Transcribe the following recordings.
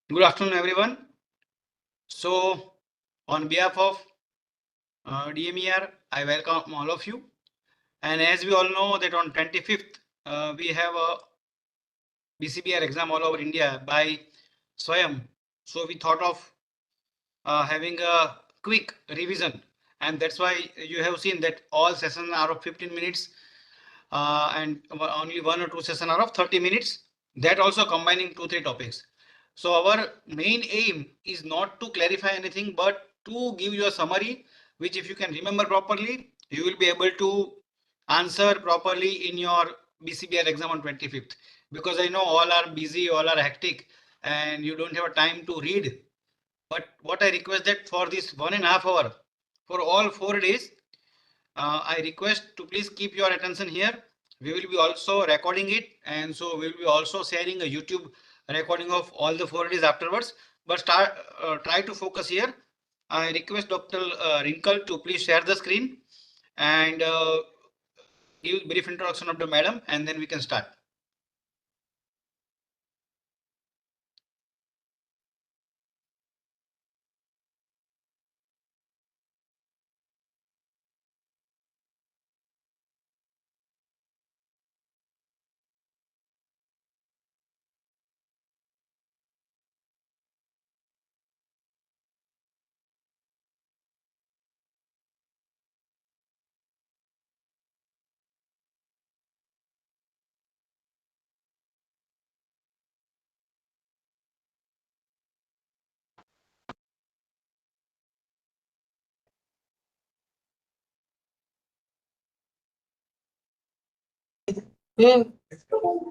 Good afternoon, everyone. So, on behalf of DMER, I welcome all of you. And as we all know that on 25th, we have a BCBR exam all over India by Swayam. So we thought of having a quick revision. And that's why you have seen that all sessions are of 15 minutes and only one or two sessions are of 30 minutes. That also combining 2-3 topics. So our main aim is not to clarify anything, but to give you a summary, which if you can remember properly, you will be able to answer properly in your BCBR exam on 25th. Because I know all are busy, all are hectic, and you don't have a time to read. But what I request that for this 1.5 hour, for all 4 days, I request to please keep your attention here. We will be also recording it, and so we will be also sharing a YouTube recording of all the 4 days afterwards. But try to focus here. I request Dr. Wrinkle to please share the screen and give brief introduction of the madam, and then we can start.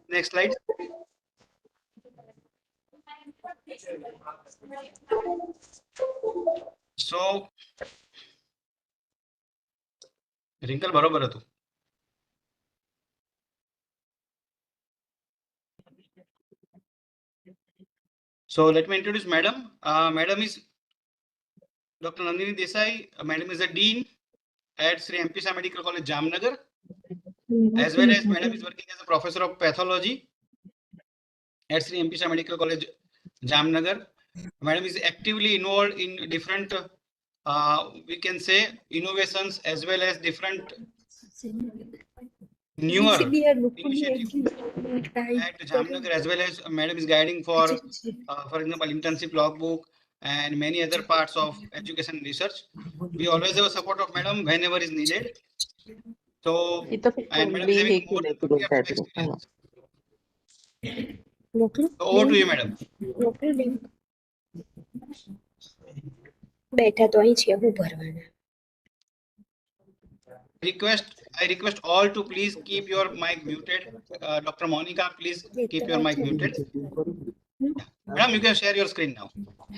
Next slide. So Wrinkle बरोबर હતું. So let me introduce madam. Madam is Dr. Nandini Desai. Madam is a dean at Sri MPSA Medical College, Jamnagar. As well as madam is working as a professor of pathology at Sri MPSA Medical College, Jamnagar. Madam is actively involved in different, we can say, innovations as well as different newer initiatives at Jamnagar, as well as madam is guiding for example, internship logbook and many other parts of education and research. We always have a support of madam whenever is needed. So, and madam is having more than 50 years of experience. So over to you, madam. બેઠા તો અહીં છે હું ભરવાના I request all to please keep your mic muted. Dr. Monica, please keep your mic muted. Madam, you can share your screen now.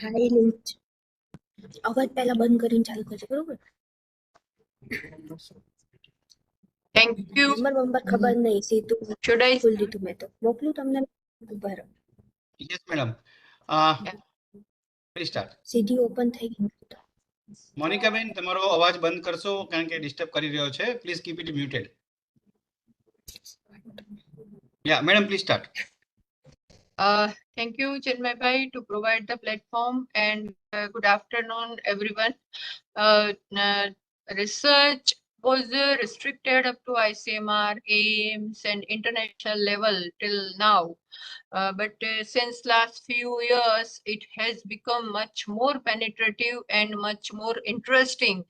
High link અવાજ પહેલા બંધ કરીને ચાલુ કરજો બરોબર Thank you. નંબર ખબર નહીં સીધું Should I? ખોલી દીધું મેં તો મોકલું તમને ઉભા રહો Yes, madam. Please start. સીધી ઓપન થઈ ગઈ મોનિકા બેન, તમારો અવાજ બંધ કરશો કારણ કે ડિસ્ટર્બ કરી રહ્યો છે. Please keep it muted. Yeah, madam, please start. Thank you, Chennai Bhai, to provide the platform, and good afternoon, everyone. Research was restricted up to ICMR, AIMS, and international level till now. But since last few years, it has become much more penetrative and much more interesting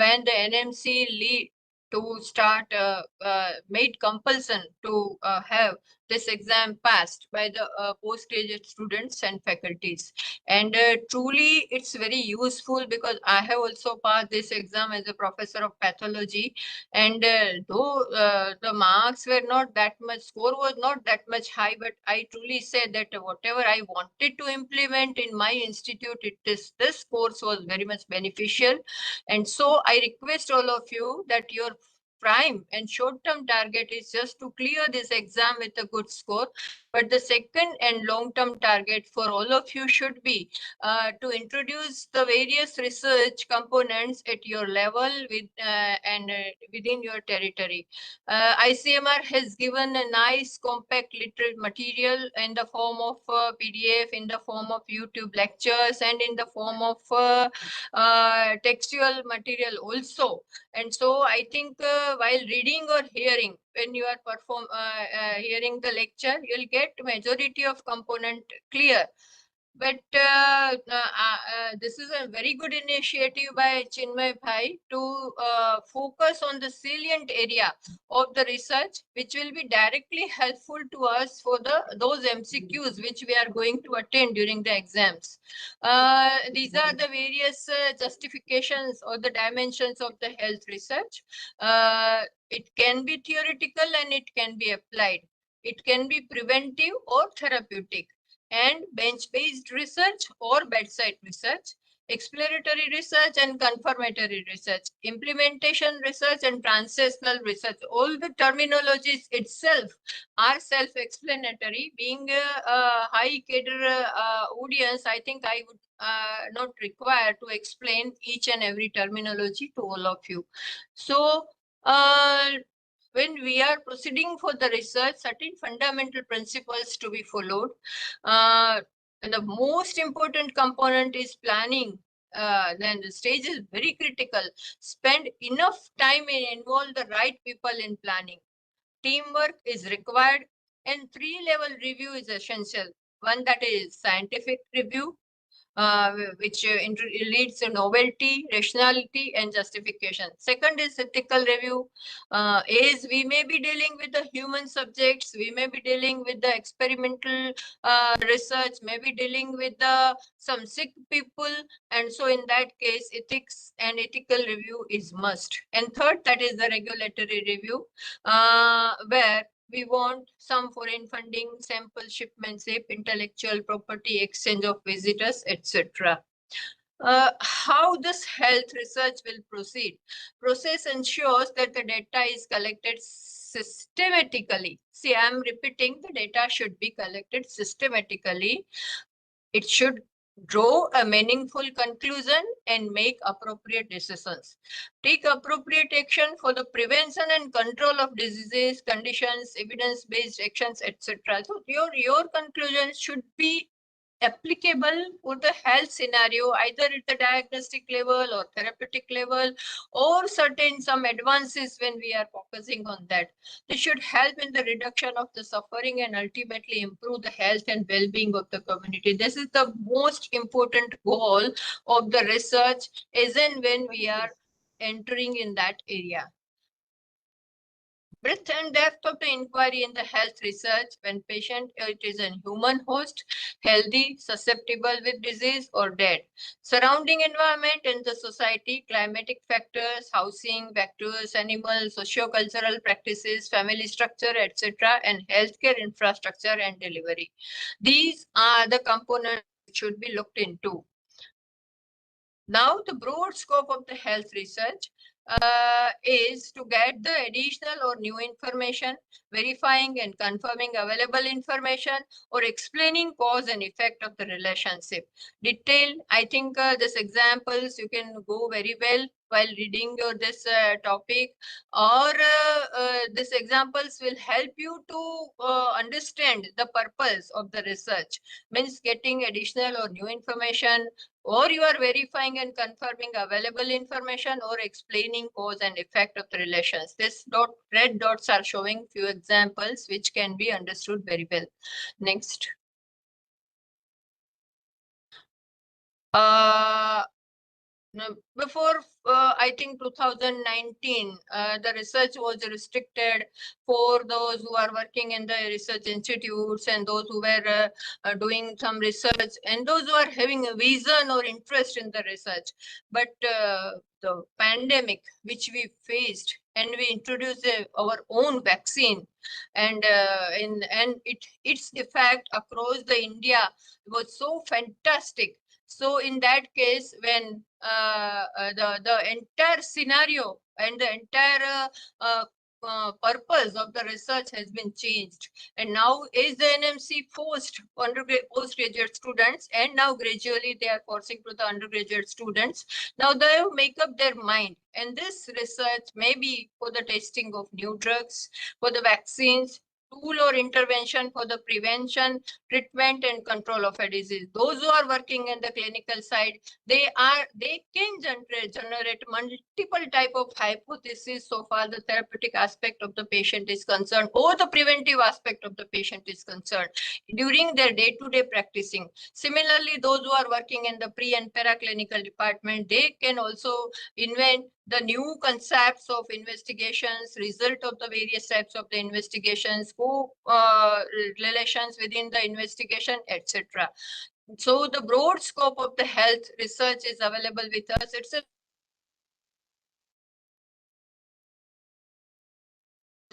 when the NMC lead to start made compulsion to have this exam passed by the post-graduate students and faculties. And truly, it's very useful because I have also passed this exam as a professor of pathology. And though the marks were not that much, score was not that much high, but I truly say that whatever I wanted to implement in my institute, this course was very much beneficial. And so I request all of you that your prime and short-term target is just to clear this exam with a good score. But the second and long-term target for all of you should be to introduce the various research components at your level and within your territory. ICMR has given a nice compact literate material in the form of PDF, in the form of YouTube lectures, and in the form of textual material also. And so I think while reading or hearing, when you are hearing the lecture, you'll get majority of component clear. But this is a very good initiative by Chinmay Bhai to focus on the salient area of the research, which will be directly helpful to us for those MCQs which we are going to attend during the exams. These are the various justifications or the dimensions of the health research. It can be theoretical and it can be applied. It can be preventive or therapeutic, and bench-based research or bedside research, exploratory research and confirmatory research, implementation research and translational research. All the terminologies itself are self-explanatory. Being a high cadre audience, I think I would not require to explain each and every terminology to all of you. So, when we are proceeding for the research, certain fundamental principles to be followed. And the most important component is planning. Then the stage is very critical. Spend enough time and involve the right people in planning. Teamwork is required, and three-level review is essential. One, that is scientific review, which leads to novelty, rationality, and justification. Second is ethical review. Is we may be dealing with the human subjects, we may be dealing with the experimental research, maybe dealing with some sick people, and so in that case, ethics and ethical review is must. And third, that is the regulatory review, where we want some foreign funding, sample shipmentship, intellectual property, exchange of visitors, etc. How this health research will proceed? Process ensures that the data is collected systematically. See, I am repeating, the data should be collected systematically. It should draw a meaningful conclusion and make appropriate decisions. Take appropriate action for the prevention and control of diseases, conditions, evidence-based actions, etc. So your conclusions should be applicable for the health scenario, either at the diagnostic level or therapeutic level, or certain some advances when we are focusing on that. This should help in the reduction of the suffering and ultimately improve the health and well-being of the community. This is the most important goal of the research, as and when we are entering in that area. Breadth and depth of the inquiry in the health research, when patient it is a human host, healthy, susceptible with disease or dead. Surrounding environment and the society, climatic factors, housing, vectors, animals, socio-cultural practices, family structure, etc., and healthcare infrastructure and delivery. These are the components which should be looked into. Now, the broad scope of the health research is to get the additional or new information, verifying and confirming available information, or explaining cause and effect of the relationship. Detail, I think these examples you can go very well while reading this topic, or these examples will help you to understand the purpose of the research, means getting additional or new information, or you are verifying and confirming available information, or explaining cause and effect of the relations. This red dots are showing few examples which can be understood very well. Next. Before, I think 2019, the research was restricted for those who are working in the research institutes and those who were doing some research and those who are having a vision or interest in the research. But the pandemic which we faced, and we introduced our own vaccine, and its effect across the India was so fantastic. So in that case, when the entire scenario and the entire purpose of the research has been changed. And now is the NMC forced postgraduate students, and now gradually they are forcing to the undergraduate students. Now they make up their mind, and this research may be for the testing of new drugs, for the vaccines, tool or intervention for the prevention, treatment and control of a disease. Those who are working in the clinical side, they can generate multiple type of hypotheses so far the therapeutic aspect of the patient is concerned or the preventive aspect of the patient is concerned during their day-to-day practicing. Similarly, those who are working in the pre and paraclinical department, they can also invent the new concepts of investigations, result of the various types of the investigations, relations within the investigation, etc. So the broad scope of the health research is available with us. It's a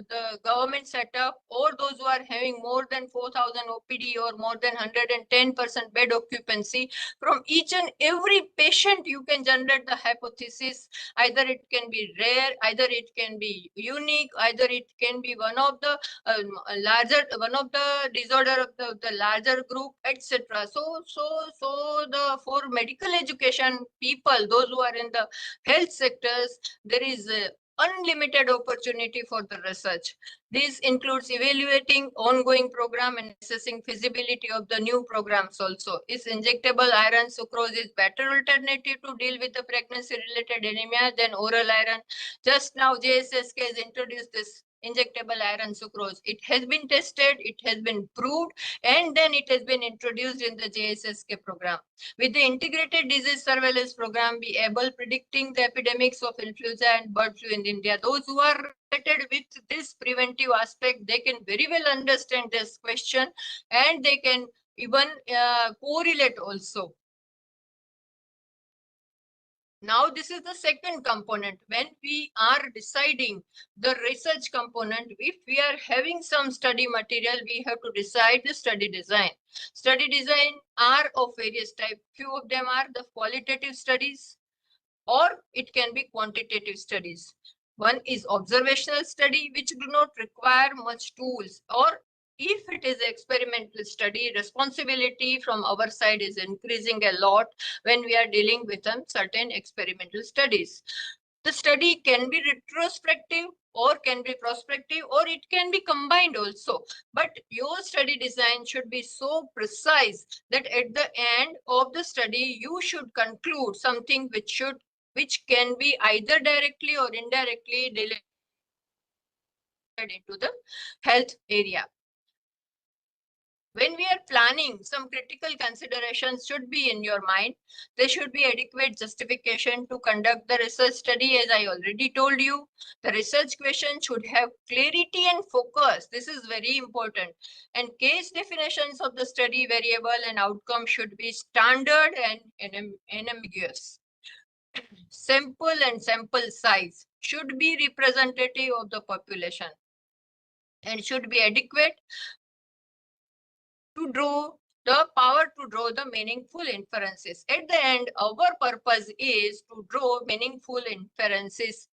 the government setup, or those who are having more than 4,000 OPD or more than 110% bed occupancy, from each and every patient you can generate the hypothesis. Either it can be rare, either it can be unique, either it can be one of the disorder of the larger group, etc. So for medical education people, those who are in the health sectors, there is unlimited opportunity for the research. This includes evaluating ongoing program and assessing feasibility of the new programs also. Is injectable iron sucrose is better alternative to deal with the pregnancy related anemia than oral iron? Just now JSSK has introduced this injectable iron sucrose. It has been tested, it has been proved, and then it has been introduced in the JSSK program. With the integrated disease surveillance program, be able predicting the epidemics of influenza and bird flu in India. Those who are related with this preventive aspect, they can very well understand this question, and they can even correlate also. Now, this is the second component. When we are deciding the research component, if we are having some study material, we have to decide the study design. Study design are of various types. Few of them are the qualitative studies, or it can be quantitative studies. One is observational study, which do not require much tools, or if it is experimental study, responsibility from our side is increasing a lot when we are dealing with certain experimental studies. The study can be retrospective or can be prospective, or it can be combined also. But your study design should be so precise that at the end of the study, you should conclude something which can be either directly or indirectly related into the health area. When we are planning, some critical considerations should be in your mind. There should be adequate justification to conduct the research study, as I already told you. The research question should have clarity and focus. This is very important. And case definitions of the study variable and outcome should be standard and unambiguous. Sample and sample size should be representative of the population and should be adequate to draw the power to draw the meaningful inferences. At the end, our purpose is to draw meaningful inferences.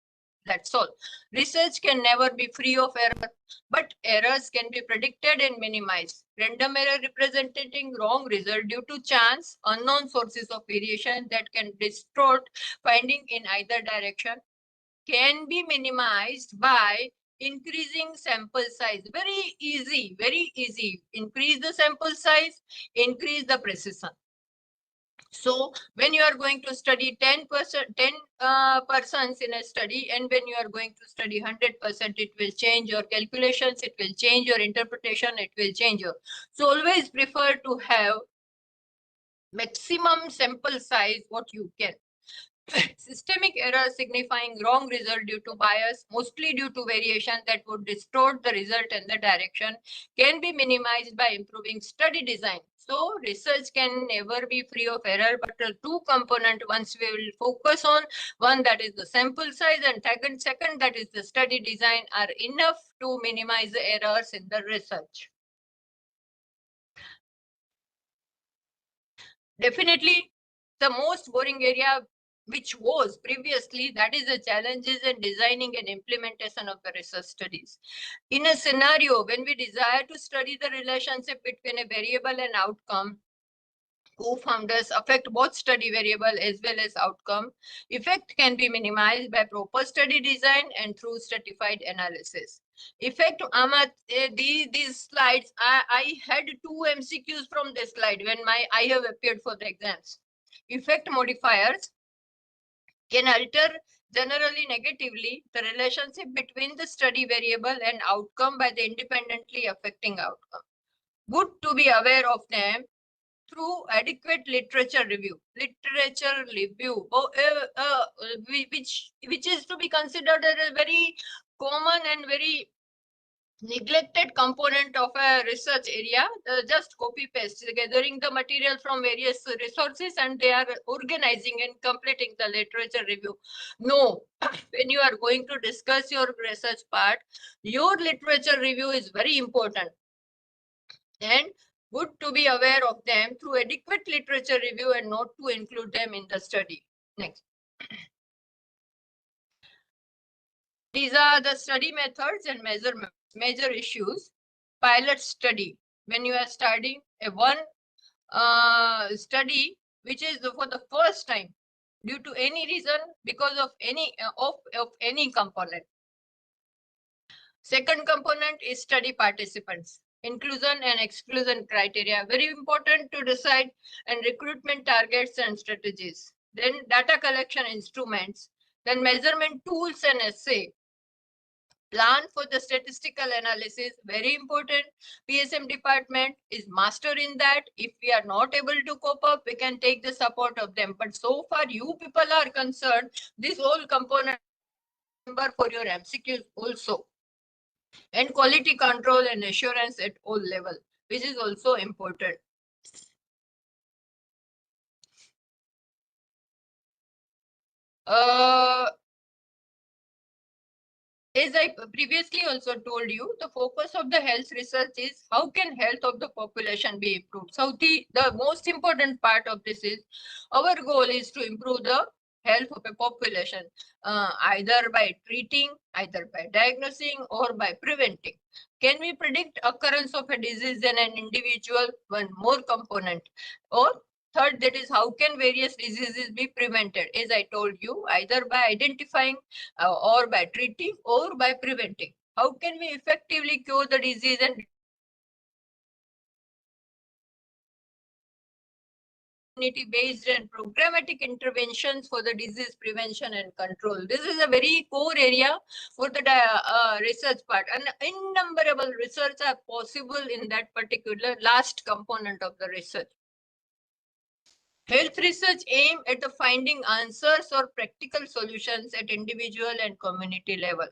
That's all. Research can never be free of error, but errors can be predicted and minimized. Random error representing wrong result due to chance, unknown sources of variation that can distort finding in either direction can be minimized by increasing sample size. Very easy, very easy. Increase the sample size, increase the precision. So when you are going to study 10 persons in a study, and when you are going to study 100%, it will change your calculations, it will change your interpretation, it will change your. So always prefer to have maximum sample size what you can. Systemic error signifying wrong result due to bias, mostly due to variation that would distort the result and the direction, can be minimized by improving study design. So research can never be free of error, but the two component ones we will focus on, one that is the sample size and second that is the study design, are enough to minimize the errors in the research. Definitely the most boring area which was previously, that is the challenges in designing and implementation of the research studies. In a scenario when we desire to study the relationship between a variable and outcome, co-founders affect both study variable as well as outcome. Effect can be minimized by proper study design and through stratified analysis. Effect, Amat, these slides, I had 2 MCQs from this slide when I have appeared for the exams. Effect modifiers can alter generally negatively the relationship between the study variable and outcome by the independently affecting outcome. Good to be aware of them through adequate literature review. Literature review, which is to be considered as a very common and very neglected component of a research area. Just copy paste, gathering the material from various resources, and they are organizing and completing the literature review. No, when you are going to discuss your research part, your literature review is very important, and good to be aware of them through adequate literature review and not to include them in the study. Next. These are the study methods and measurements. Major issues. Pilot study. When you are studying a one study which is for the first time due to any reason, because of any of any component. Second component is study participants. Inclusion and exclusion criteria, very important to decide, and recruitment targets and strategies. Then data collection instruments, then measurement tools and assay. Plan for the statistical analysis, very important. PSM department is master in that. If we are not able to cope up, we can take the support of them. But so far you people are concerned, this whole component number for your MCQs also. And quality control and assurance at all level, which is also important. As I previously also told you, the focus of the health research is how can health of the population be improved. So the most important part of this is our goal is to improve the health of a population, either by treating, either by diagnosing, or by preventing. Can we predict occurrence of a disease in an individual? One more component. Or third, that is how can various diseases be prevented? As I told you, either by identifying or by treating or by preventing. How can we effectively cure the disease and community-based and programmatic interventions for the disease prevention and control? This is a very core area for the research part, and innumerable research are possible in that particular last component of the research. Health research aim at the finding answers or practical solutions at individual and community level.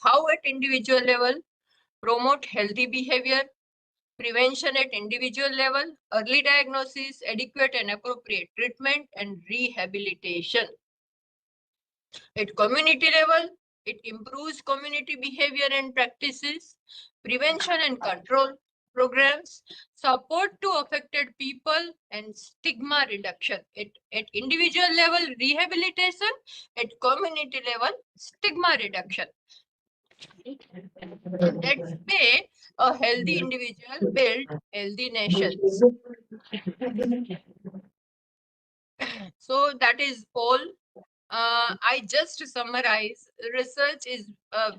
How at individual level? Promote healthy behavior, prevention at individual level, early diagnosis, adequate and appropriate treatment, and rehabilitation. At community level, it improves community behavior and practices, prevention and control programs, support to affected people, and stigma reduction. At individual level, rehabilitation; at community level, stigma reduction. In that way, a healthy individual build healthy nations. So that is all. I just summarize, research is,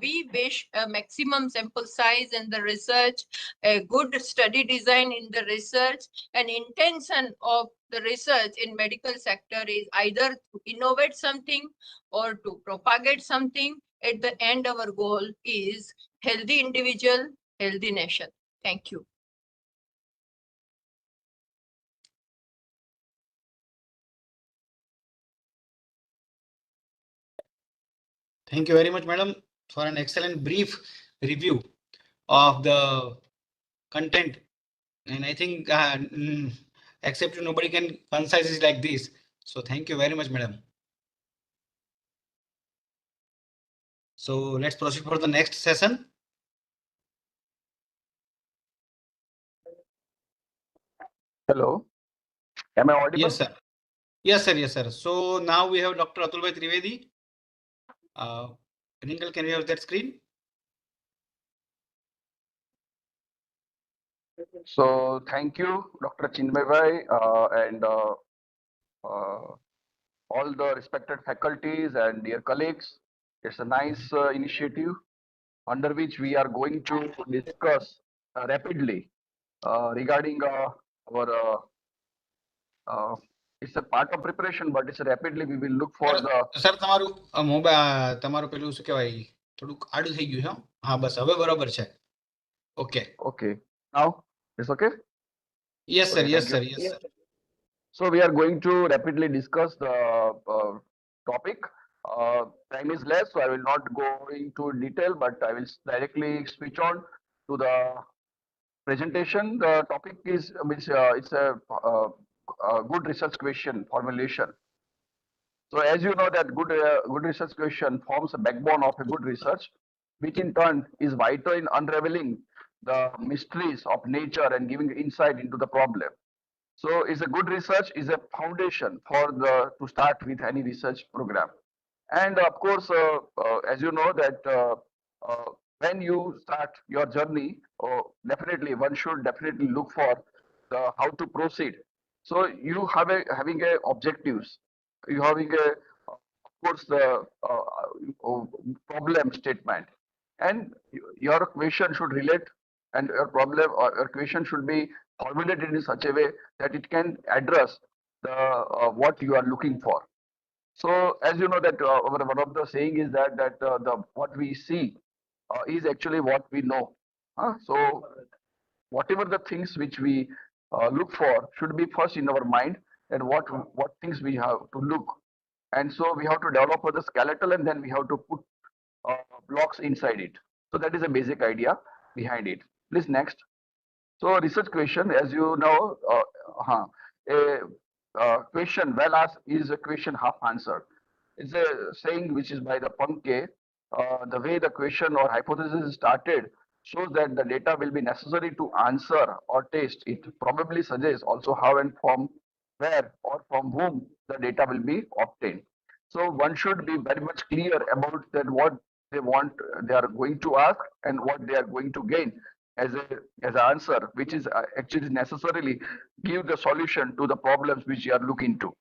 we wish a maximum sample size in the research, a good study design in the research, and intention of the research in medical sector is either to innovate something or to propagate something. At the end, our goal is healthy individual, healthy nation. Thank you. Thank you very much, madam, for an excellent brief review of the content. And I think except you, nobody can concise it like this. So thank you very much, madam. So let's proceed for the next session. Hello, am I audible? Yes, sir. Yes, sir. Yes, sir. So now we have Dr. Atulbhai Trivedi. Rinkel, can we have that screen? So thank you, Dr. Chinmay and all the respected faculties and dear colleagues. It's a nice initiative under which we are going to discuss rapidly regarding our uh, it's a part of preparation, but it's rapidly we will look for the sir તમારું mobile તમારું પેલું શું કહેવાય થોડુંક આડું થઈ ગયું છે હા બસ હવે બરાબર છે okay okay now it's okay. Yes sir Okay, yes thank sir you. Yes sir So we are going to rapidly discuss the topic. Time is less, so I will not go into detail, but I will directly switch on to the presentation. The topic is it's a good research question formulation. So as you know that good research question forms a backbone of a good research, which in turn is vital in unraveling the mysteries of nature and giving insight into the problem. So is a good research is a foundation for the to start with any research program. And of course, as you know that uh, when you start your journey, definitely one should definitely look for the how to proceed. So you have having a objectives, you having a of course the problem statement, and your question should relate, and your problem or your question should be formulated in such a way that it can address the what you are looking for. So as you know that one of the saying is that the what we see is actually what we know. So whatever the things which we look for should be first in our mind, and what things we have to look, and so we have to develop the skeletal, and then we have to put uh, blocks inside it. So that is a basic idea behind it. Please next. So research question, as you know, a question well asked is a question half answered. It's a saying which is by the Punke. The way the question or hypothesis is started shows that the data will be necessary to answer or test. It probably suggests also how and from where or from whom the data will be obtained. So one should be very much clear about that what they want, they are going to ask, and what they are going to gain as a as an answer, which is actually necessarily give the solution to the problems which you are looking to.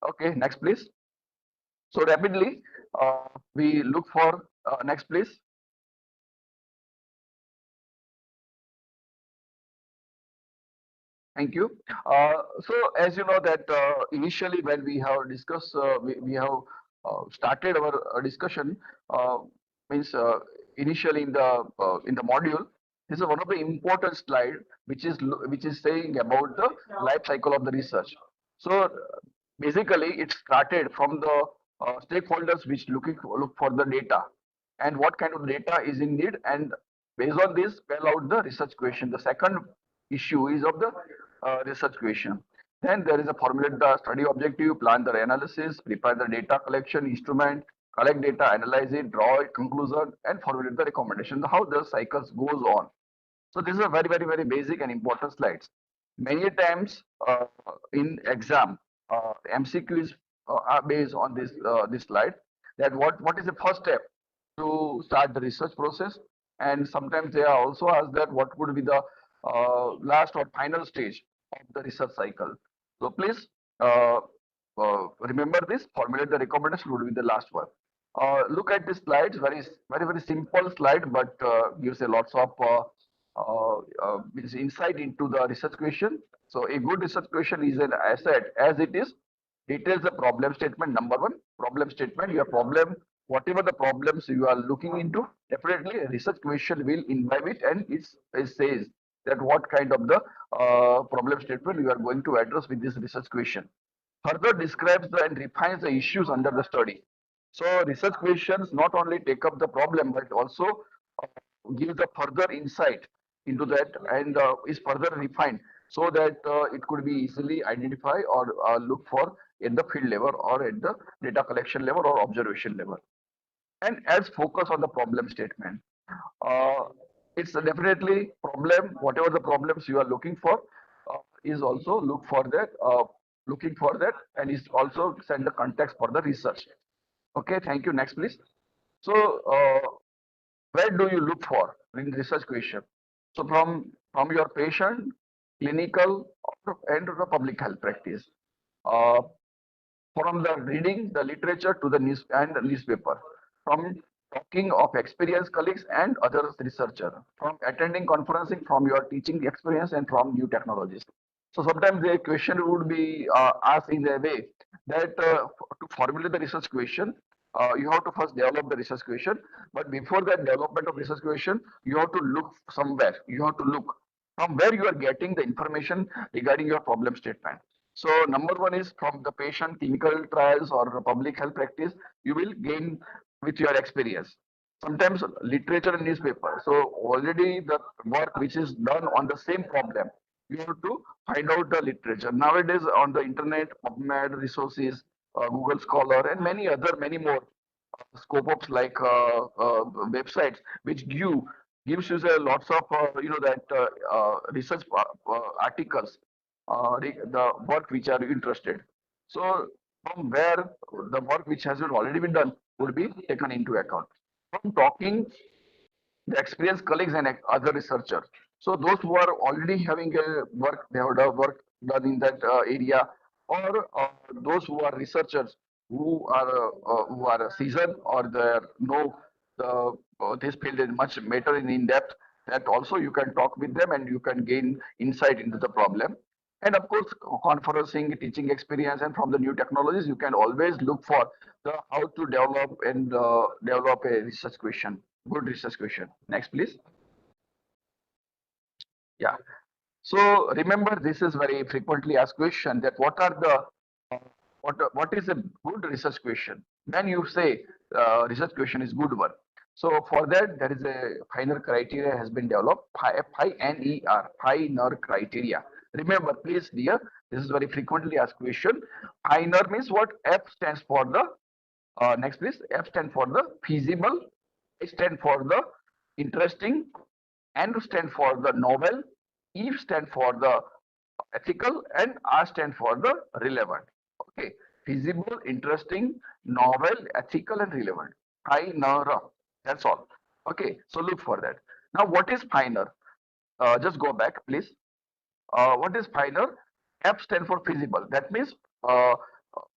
Okay, next please. So rapidly, we look for next please. Thank you. So as you know that initially when we have discussed, we have started our discussion, means initially in the module. This is one of the important slide which is saying about the life cycle of the research. So basically, it started from the stakeholders which look for the data, and what kind of data is in need, and based on this, spell out the research question. The second issue is of the research question. Then there is a formulate the study objective, plan the analysis, prepare the data collection instrument, collect data, analyze it, draw a conclusion, and formulate the recommendation. How the cycles goes on. So this is a very basic and important slides. Many times in exam, MCQs are based on this slide. That what is the first step to start the research process, and sometimes they are also asked that what would be the last or final stage of the research cycle. So please remember this. Formulate the recommendation would be the last one. Look at this slides. Very simple slide, but gives a lots of insight into the research question. So a good research question is an asset as it is details the problem statement. Number one, problem statement, your problem, whatever the problems you are looking into, definitely a research question will imbibe it, and it says that what kind of the problem statement you are going to address with this research question. Further describes the and refines the issues under the study. So research questions not only take up the problem, but also uh, give the further insight into that, and is further refined so that it could be easily identified or look for at the field level or at the data collection level or observation level, and adds focus on the problem statement. Uh, it's definitely problem, whatever the problems you are looking for, is also look for that. looking for that, and is also send the context for the research. Okay, thank you. Next, please. So, where do you look for in research question? So, from your patient, clinical, and the public health practice. Uh, from the reading the literature to the news and the newspaper, from talking of experienced colleagues and other researchers, from attending conferencing, from your teaching experience, and from new technologies. So sometimes the question would be asked in a way that to formulate the research question, you have to first develop the research question. But before that development of research question, you have to look somewhere. You have to look from where you are getting the information regarding your problem statement. So number one is from the patient clinical trials or public health practice, you will gain with your experience. Sometimes literature and newspaper. So already the work which is done on the same problem, you have to find out the literature. Nowadays on the internet, PubMed resources, Google Scholar, and many more scope ups like websites which gives you a lots of that research articles, the work which are interested. So from where the work which has been already been done would be taken into account. From talking the experienced colleagues and other researchers. So those who are already having a work, they have done work done in that area, or those who are researchers who are seasoned or they know the this field is much better in depth. That also you can talk with them and you can gain insight into the problem. And of course, conferencing, teaching experience, and from the new technologies, you can always look for the how to develop and develop a research question, good research question. Next, please. Yeah. So remember, this is very frequently asked question that what are the what is a good research question? Then you say research question is good one. So for that, there is a finer criteria has been developed. Finer criteria. Remember, please, dear, this is very frequently asked question. Finer means what? F stands for the next, please. F stands for the feasible. I stand for the interesting. N stand for the novel. E stand for the ethical, and R stand for the relevant. Okay, feasible, interesting, novel, ethical, and relevant. Finer. That's all. Okay, so look for that. Now, what is finer? Just go back, please. What is finer? F stand for feasible. That means uh,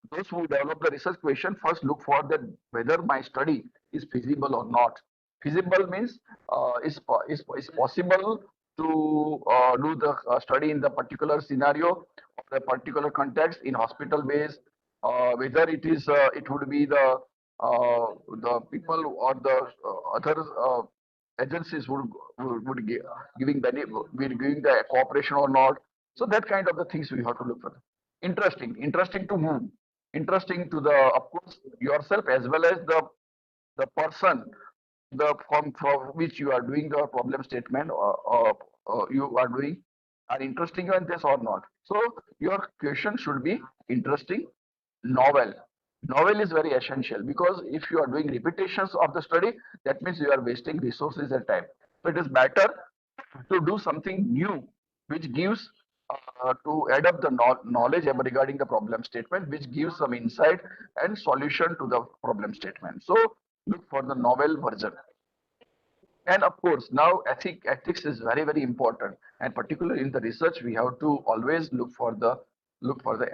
those who develop the research question first look for that whether my study is feasible or not. Feasible means is possible to do the study in the particular scenario or the particular context in hospital base. Whether it would be the people or the other agencies would giving giving the cooperation or not. So that kind of the things we have to look for. Interesting to whom? Interesting to the, of course, yourself as well as the person, the from which you are doing the problem statement or you are doing are interesting in this or not. So your question should be interesting, novel. Novel is very essential because if you are doing repetitions of the study, that means you are wasting resources and time. So it is better to do something new, which gives to add up the knowledge regarding the problem statement, which gives some insight and solution to the problem statement. So look for the novel version. And of course, now ethics is very important, and particularly in the research, we have to always look for the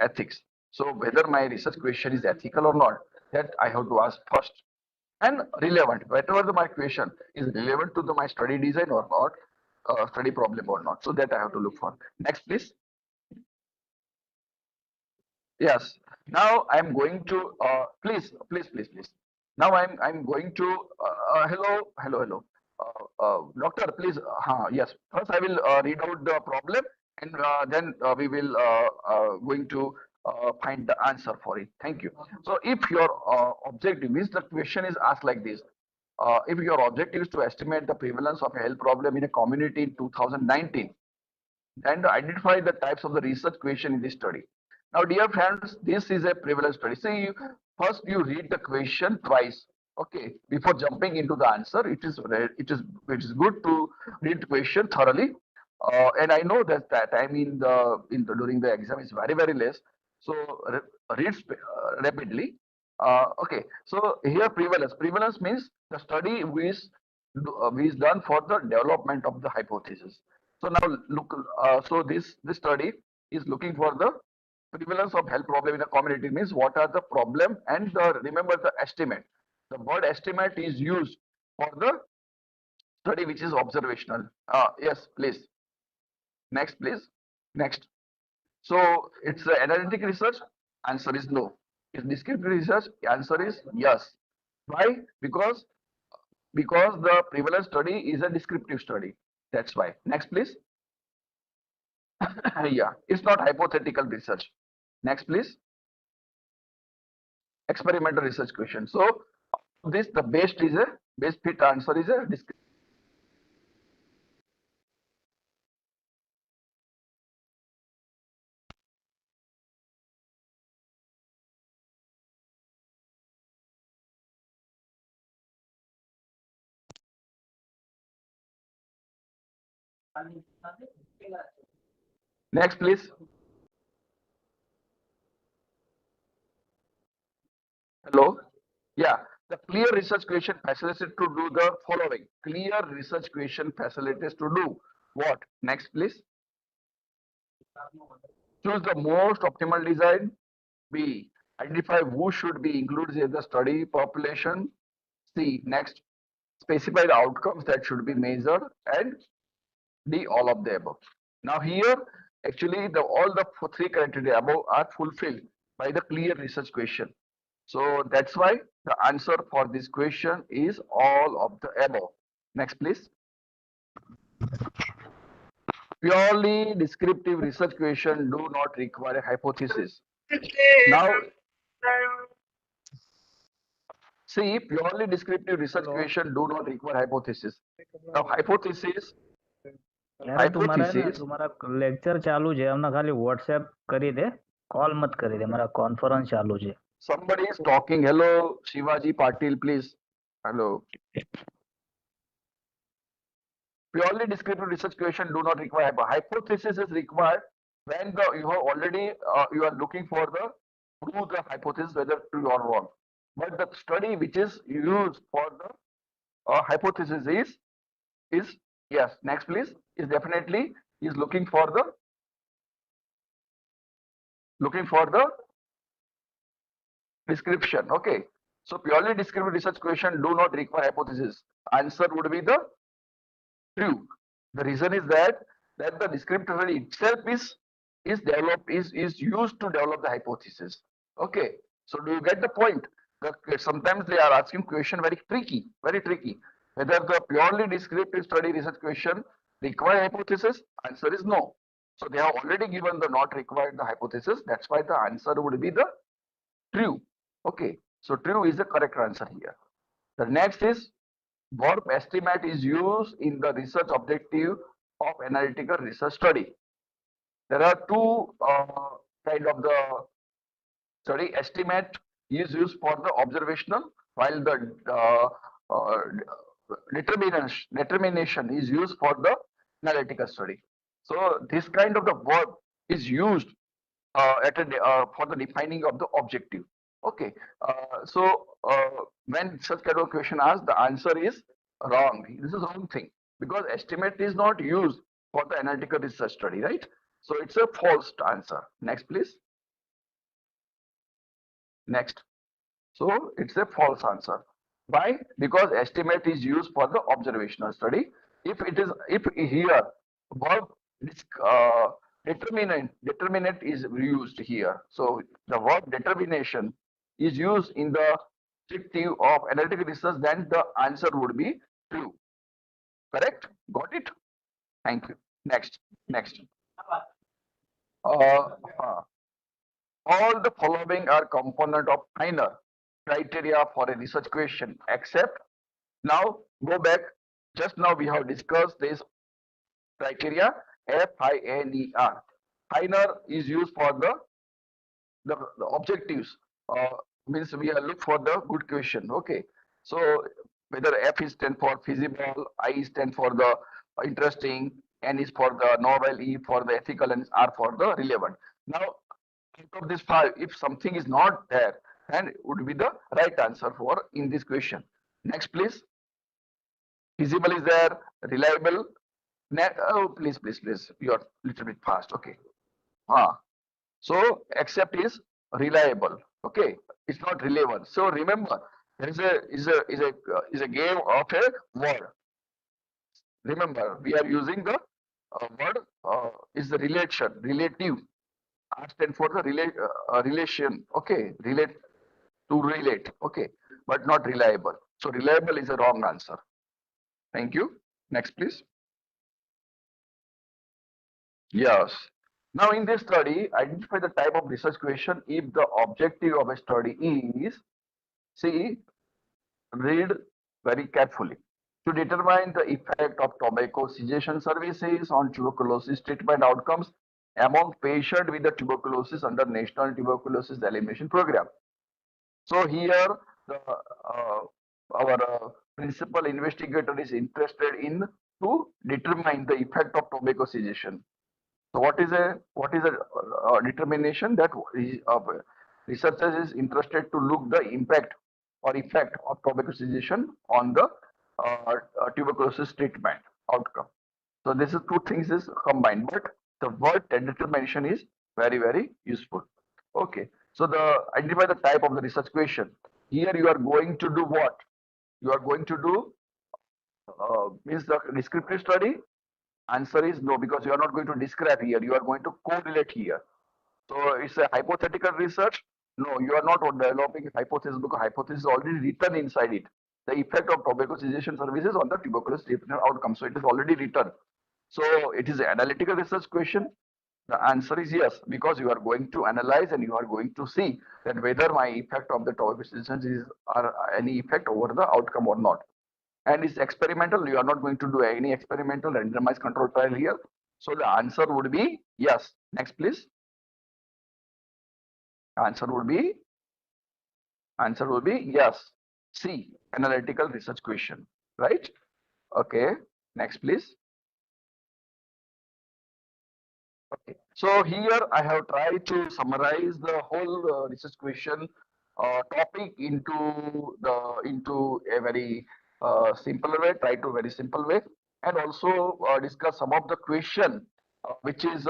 ethics. So whether my research question is ethical or not, that I have to ask first. And relevant, whatever my question is relevant to my study design or not, study problem or not. So that I have to look for. Next, please. Yes. Now I'm going to please. Now I'm going to hello. Doctor, please. Yes. First, I will read out the problem, and then we will going to find the answer for it. Thank you. So, if your objective means the question is asked like this. If your objective is to estimate the prevalence of a health problem in a community in 2019, and identify the types of the research question in this study. Now, dear friends, this is a prevalence study. See, first you read the question twice, okay, before jumping into the answer. It is good to read the question thoroughly. And I know that time in the during the exam is very less. So read rapidly. Okay, so here prevalence. Prevalence means the study is done for the development of the hypothesis. So now look, so this study is looking for the prevalence of health problem in a community, means what are the problem, and remember the estimate. The word estimate is used for the study which is observational. Yes, please. Next, please. Next. So it's analytic research. Answer is no. It's descriptive research. Answer is yes. Why? Because the prevalence study is a descriptive study. That's why. Next, please. Yeah, it's not hypothetical research. Next, please. Experimental research question. So this the best fit answer is a descriptive. Next, please. Hello. Yeah, the clear research question facilitates to do the following. Clear research question facilitates to do what? Next, please. Choose the most optimal design. B. Identify who should be included in the study population. C. Next. Specify the outcomes that should be measured. And D. All of the above. Now here, actually, all the three criteria above are fulfilled by the clear research question. So that's why the answer for this question is all of the above. Next, please. Purely descriptive research question do not require a hypothesis. Now, see, purely descriptive research question do not require hypothesis. Now, hypothesis. यार तुम्हारा है ना Hypothesis. तुम्हारा lecture चालू છે हमने खाली WhatsApp કરી દે कॉल मत કરી દે મારા કોન્ફરન્સ ચાલુ છે. Somebody is talking. Hello, Shivaji Patil, please. Hello. Purely descriptive research question do not require hypothesis is required when you have already you are looking for the prove the hypothesis whether true or wrong. But the study which is used for the hypothesis is yes. Next, please. Is definitely is looking for the description. Okay. So purely descriptive research question do not require hypothesis. Answer would be the true. The reason is that the descriptive study itself is developed is used to develop the hypothesis. Okay. So do you get the point? Sometimes they are asking question very tricky, whether the purely descriptive study research question require hypothesis. Answer is no. So they have already given the not required the hypothesis. That's why the answer would be the true. Okay. So true is the correct answer here. The next is verb estimate is used in the research objective of analytical research study. There are two kind of the study. Estimate is used for the observational, while the determination is used for the analytical study. So this kind of the verb is used for the defining of the objective. Okay, when such kind of question asked, the answer is wrong. This is wrong thing, because estimate is not used for the analytical research study, right? So it's a false answer. Next, please. Next. So it's a false answer. Why? Because estimate is used for the observational study. If here verb determinant is used here. So the verb determination is used in the objective of analytical research, then the answer would be true. Correct? Got it? Thank you. Next. All the following are component of minor criteria for a research question, except, now go back, just now we have discussed this criteria, FINER. FINER is used for the objectives, means we are look for the good question. Okay, so whether F is stand for feasible, I is stand for the interesting, N is for the novel, E for the ethical, and R for the relevant. Now out of these 5, if something is not there, then it would be the right answer for in this question. Next, please. Feasible is there, reliable. Oh, please, you're little bit fast. Okay. So accept is reliable. Okay, it's not relevant. So remember, there is a game of a word. Remember, we are using the word is the relation, relative. R stand for the relation. Okay, relate to relate. Okay, but not reliable. So reliable is a wrong answer. Thank you. Next, please. Yes. Now, in this study, identify the type of research question if the objective of a study is, see, read very carefully, to determine the effect of tobacco cessation services on tuberculosis treatment outcomes among patients with the tuberculosis under National Tuberculosis Elimination Program. So here, the, our principal investigator is interested in to determine the effect of tobacco cessation. So what is a determination that researchers is interested to look the impact or effect of tobacco cessation on the tuberculosis treatment outcome. So this is 2 things is combined, but the word determination is very useful. Okay, so the identify the type of the research question. Here you are going to do what? You are going to do means the descriptive study. Answer is no, because you are not going to describe here. You are going to correlate here. So it's a hypothetical research. No, you are not developing a hypothesis because hypothesis is already written inside it. The effect of tobacco cessation services on the tuberculosis treatment outcome. So it is already written. So it is an analytical research question. The answer is yes, because you are going to analyze and you are going to see that whether my effect of the tobacco cessation is any effect over the outcome or not. And it's experimental. You are not going to do any experimental randomized control trial here. So the answer would be yes. Next, please. Answer would be yes. C, analytical research question, right? Okay. Next, please. Okay. So here I have tried to summarize the whole research question topic into a very simple way. Try to very simple way, and also discuss some of the question which is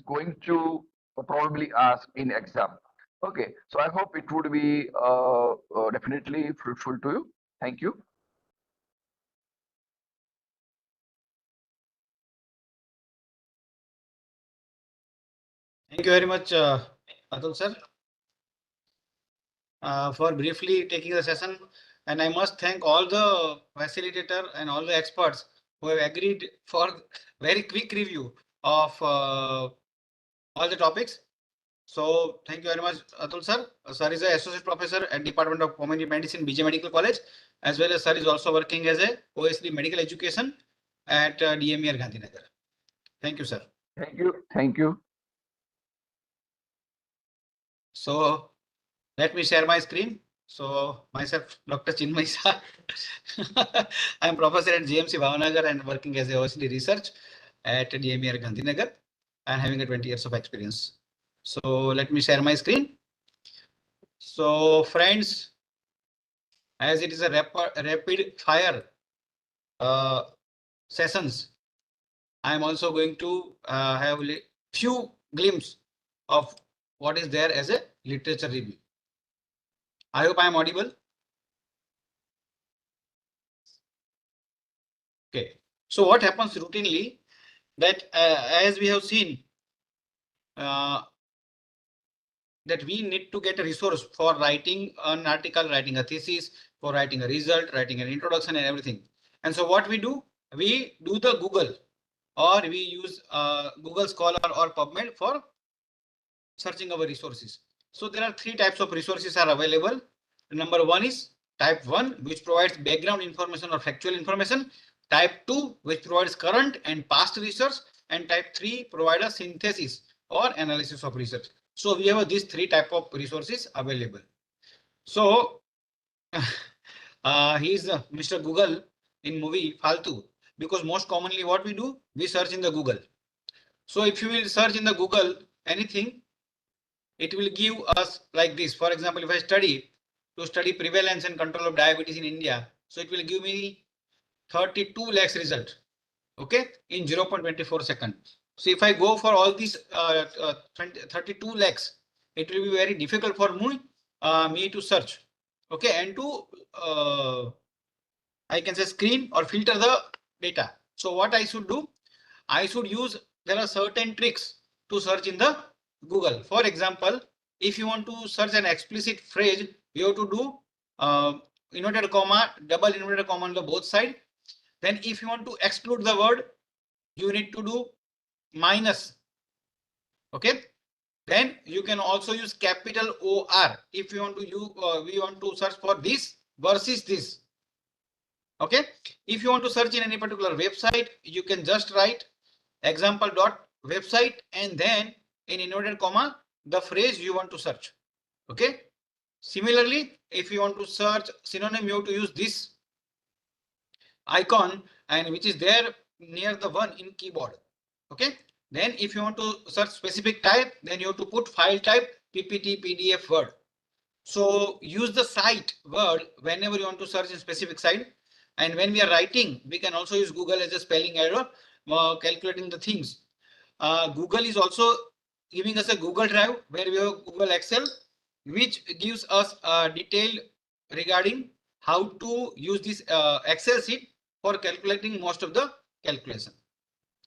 going to probably ask in exam. Okay. So I hope it would be definitely fruitful to you. Thank you. Thank you very much, Atul sir, for briefly taking the session. And I must thank all the facilitator and all the experts who have agreed for very quick review of all the topics. So thank you very much, Atul sir. Sir is an associate professor at Department of Community Medicine, BJ Medical College, as well as sir is also working as a OSD Medical Education at DMER Gandhinagar. Thank you, sir. Thank you. Thank you. So let me share my screen. So myself, Dr. Chinmay Shah. I am professor at GMC Bhavnagar and working as a OSD research at DMER Gandhinagar and having a 20 years of experience. So let me share my screen. So friends, as it is a rapid fire sessions, I am also going to have few glimpse of what is there as a literature review. I hope I am audible. Okay. So what happens routinely that as we have seen that we need to get a resource for writing an article, writing a thesis, for writing a result, writing an introduction and everything. And so what we do the Google, or we use Google Scholar or PubMed for searching our resources. So there are 3 types of resources are available. Number 1 is type 1, which provides background information or factual information. Type 2, which provides current and past research, and type 3 provides a synthesis or analysis of research. So we have these 3 type of resources available. So he is Mr. Google in movie Faltu, because most commonly what we do, we search in the Google. So if you will search in the Google anything, it will give us like this. For example, if I study prevalence and control of diabetes in India, so it will give me 32 lakhs result, okay, in 0.24 seconds. So if I go for all these 32 lakhs, it will be very difficult for me to search, okay, and to I can say screen or filter the data. So what I should do, I should use, there are certain tricks to search in the Google. For example, if you want to search an explicit phrase, you have to do inverted comma, double inverted comma on the both side. Then if you want to exclude the word, you need to do minus. Okay. Then you can also use capital OR if you want to use, we want to search for this versus this. Okay. If you want to search in any particular website, you can just write example.website and then in inverted comma the phrase you want to search. Okay. Similarly, if you want to search synonym, you have to use this icon and which is there near the one in keyboard. Okay. Then if you want to search specific type, then you have to put file type PPT, PDF, Word. So use the site word whenever you want to search in specific site. And when we are writing, we can also use Google as a spelling error, calculating the things. Google is also giving us a Google Drive where we have Google Excel, which gives us detail regarding how to use this Excel sheet for calculating most of the calculation.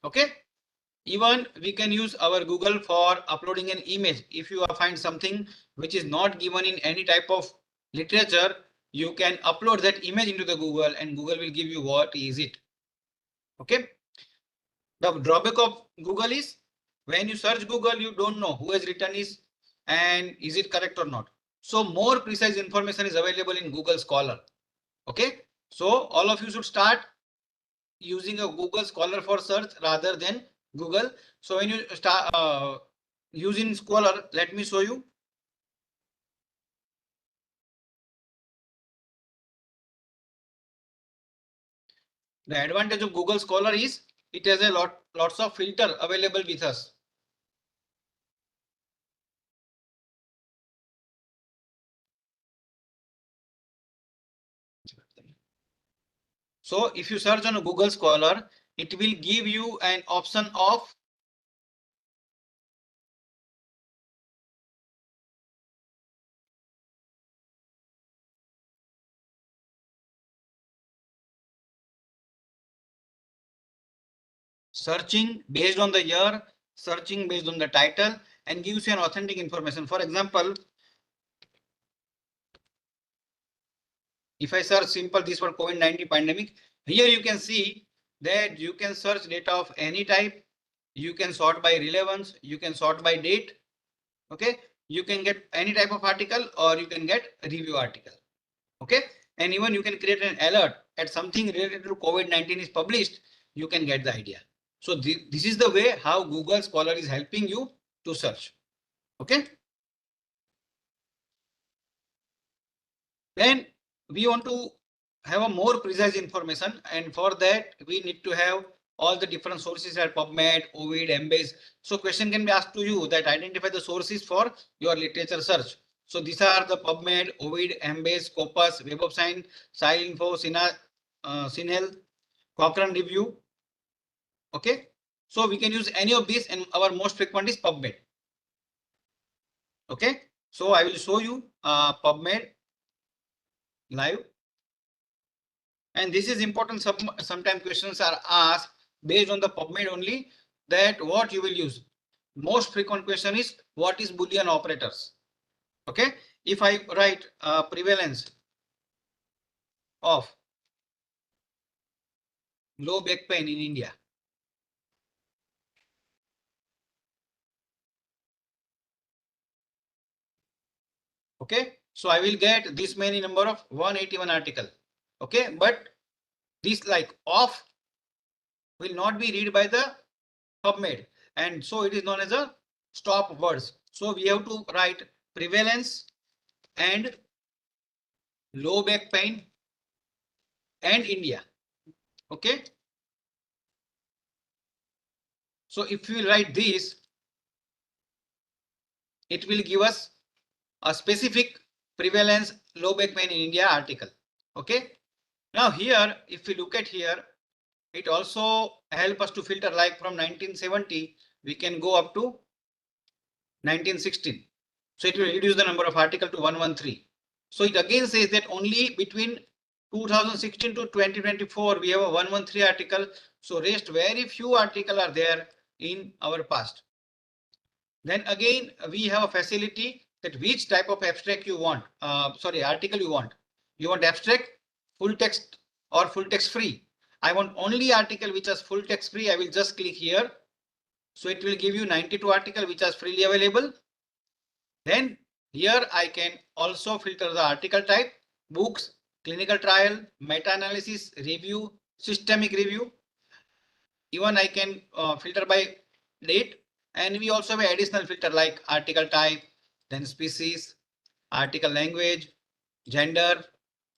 Okay. Even we can use our Google for uploading an image. If you find something which is not given in any type of literature, you can upload that image into the Google and Google will give you what is it. Okay. The drawback of Google is when you search Google, you don't know who has written is and is it correct or not. So more precise information is available in Google Scholar. Okay. So all of you should start using a Google Scholar for search rather than Google. So when you start using Scholar, let me show you. The advantage of Google Scholar is it has a lots of filter available with us. So if you search on a Google Scholar, it will give you an option of searching based on the year, searching based on the title, and gives you an authentic information. For example, if I search simple this for COVID-19 pandemic, here you can see that you can search data of any type. You can sort by relevance. You can sort by date. Okay. You can get any type of article or you can get a review article. Okay. And even you can create an alert at something related to COVID-19 is published. You can get the idea. So this is the way how Google Scholar is helping you to search. Okay. Then we want to have a more precise information, and for that we need to have all the different sources at PubMed, Ovid, Embase. So question can be asked to you that identify the sources for your literature search. So these are the PubMed, Ovid, Embase, Scopus, Web of Science, SciInfo, SynHealth, Cochrane Review. Okay. So we can use any of these and our most frequent is PubMed. Okay. So I will show you PubMed live. And this is important. Sometimes questions are asked based on the PubMed only that what you will use. Most frequent question is what is Boolean operators. Okay. If I write prevalence of low back pain in India. Okay. So I will get this many number of 181 article. Okay. But this like of will not be read by the PubMed. And so it is known as a stop words. So we have to write prevalence and low back pain and India. Okay. So if we write this, it will give us a specific prevalence low back pain in India article. Okay. Now here, if we look at here, it also help us to filter, like from 1970, we can go up to 1916. So it will reduce the number of article to 113. So it again says that only between 2016 to 2024, we have a 113 article. So rest very few article are there in our past. Then again, we have a facility that which type of abstract you want, article you want. You want abstract, full text or full text free. I want only article which is full text free. I will just click here. So it will give you 92 article which are freely available. Then here I can also filter the article type, books, clinical trial, meta-analysis, review, systemic review. Even I can filter by date, and we also have additional filter like article type, then species, article language, gender,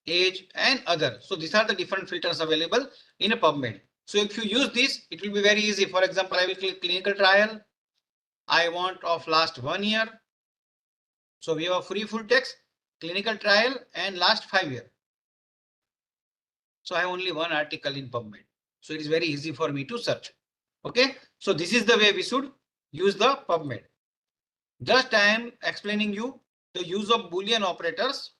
age, and other. So these are the different filters available in a PubMed. So if you use this, it will be very easy. For example, I will click clinical trial. I want of last 1 year. So we have a free full text, clinical trial, and last 5 years. So I have only one article in PubMed. So it is very easy for me to search. Okay. So this is the way we should use the PubMed. Just I am explaining you the use of Boolean operators.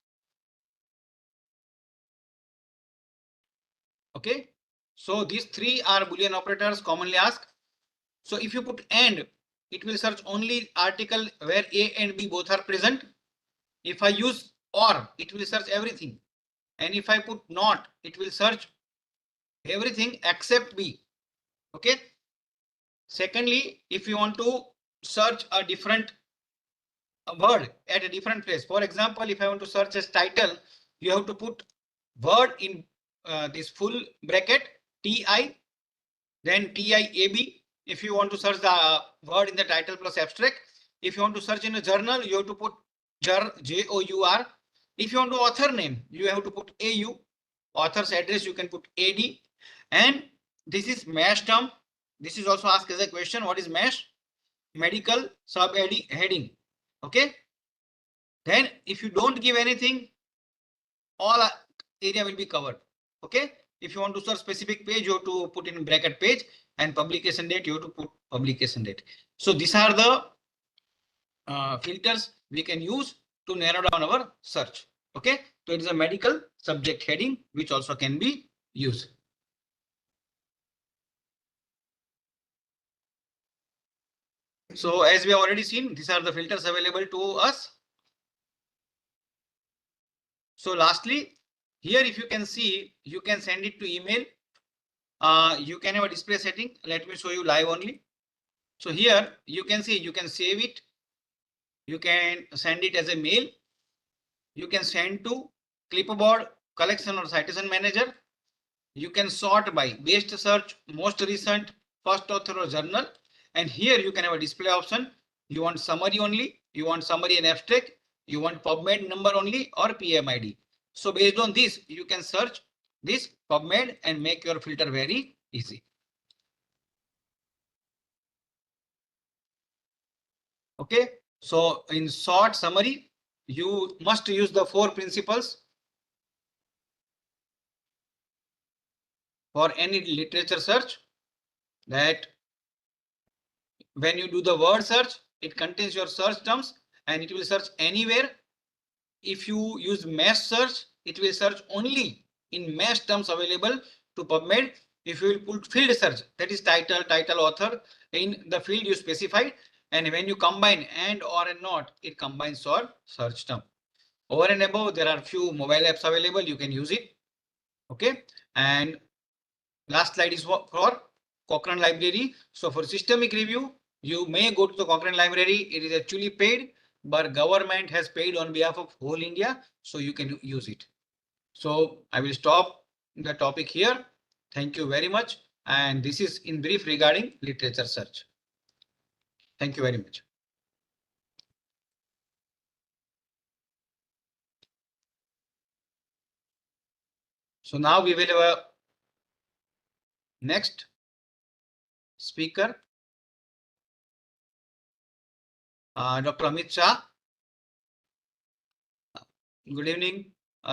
Okay. So these three are Boolean operators commonly asked. So if you put and, it will search only article where A and B both are present. If I use or, it will search everything. And if I put not, it will search everything except B. Okay. Secondly, if you want to search a different word at a different place, for example, if I want to search as title, you have to put word in this full bracket TI, then TIAB. If you want to search the word in the title plus abstract, if you want to search in a journal, you have to put JOUR. If you want to author name, you have to put AU. Author's address, you can put AD. And this is MASH term. This is also asked as a question. What is MASH? Medical subheading. Okay. Then if you don't give anything, all area will be covered. Okay. If you want to search specific page, you have to put in bracket page, and publication date, you have to put publication date. So these are the filters we can use to narrow down our search. Okay. So it is a medical subject heading which also can be used. So as we have already seen, these are the filters available to us. So lastly, here if you can see, you can send it to email. You can have a display setting. Let me show you live only. So here you can see, you can save it. You can send it as a mail. You can send to clipboard, collection or citation manager. You can sort by best search, most recent, first author or journal. And here you can have a display option. You want summary only, you want summary and abstract, you want PubMed number only or PMID. So based on this, you can search this PubMed and make your filter very easy. Okay. So in short summary, you must use the 4 principles for any literature search. That when you do the word search, it contains your search terms and it will search anywhere. If you use mesh search, it will search only in mesh terms available to PubMed. If you will put field search, that is title, author in the field you specified, and when you combine and or and not, it combines your search term. Over and above, there are few mobile apps available. You can use it. Okay. And last slide is for Cochrane library. So for systemic review, you may go to the Cochrane library. It is actually paid, but government has paid on behalf of whole India. So you can use it. So I will stop the topic here. Thank you very much. And this is in brief regarding literature search. Thank you very much. So now we will have a next speaker. Dr. Amit Shah. Good evening.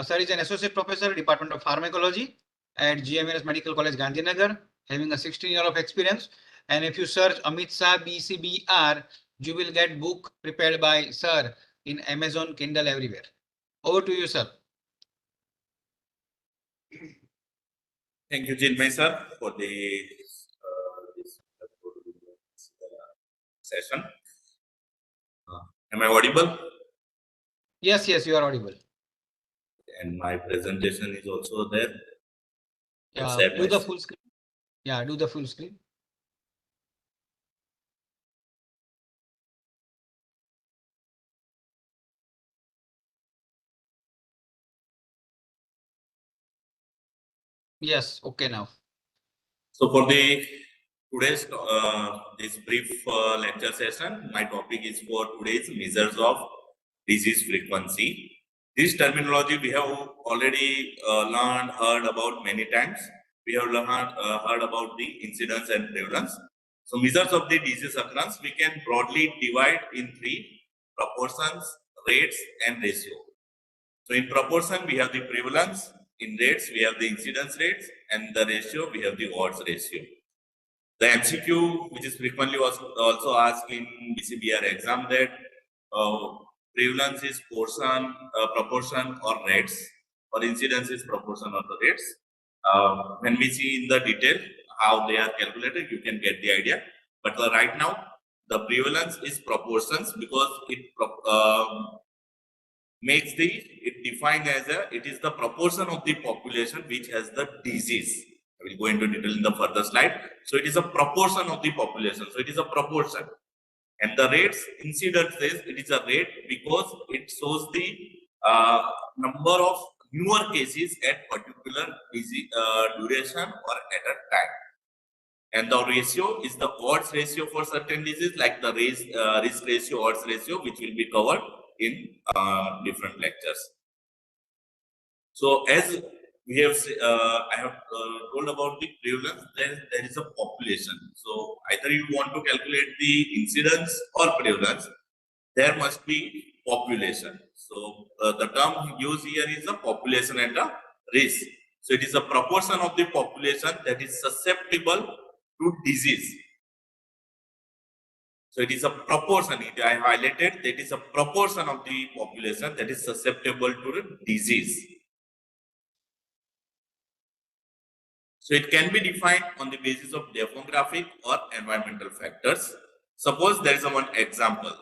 Sir is an associate professor, Department of Pharmacology at GMS Medical College, Gandhinagar, having a 16 year of experience. And if you search Amit Shah BCBR, you will get book prepared by Sir in Amazon, Kindle, everywhere. Over to you, sir. Thank you, Chinmay sir, for the this session. Am I audible? Yes, yes, you are audible. And my presentation is also there. Do the full screen. Yeah, do the full screen. Yes, okay now. So for the today's this brief lecture session, my topic is for today's measures of disease frequency. This terminology we have already learned, heard about many times. We have heard about the incidence and prevalence. So measures of the disease occurrence we can broadly divide in three: proportions, rates, and ratio. So in proportion we have the prevalence, in rates we have the incidence rates, and the ratio we have the odds ratio. The MCQ, which is frequently also asked in BCBR exam, that prevalence is proportion or rates, or incidence is proportion or the rates. When we see in the detail how they are calculated, you can get the idea. But right now, the prevalence is proportions because it makes it defined as it is the proportion of the population which has the disease. I will go into detail in the further slide. So it is a proportion of the population. So it is a proportion. And the rates, incidence says it is a rate because it shows the number of newer cases at particular disease, duration or at a time. And the ratio is the odds ratio for certain diseases, like the risk ratio, odds ratio, which will be covered in different lectures. So as we have, I have told about the prevalence, there is a population. So either you want to calculate the incidence or prevalence, there must be population. So the term used here is a population and a risk. So it is a proportion of the population that is susceptible to disease. So it is a proportion, I highlighted, that is a proportion of the population that is susceptible to the disease. So it can be defined on the basis of demographic or environmental factors. Suppose there is one example.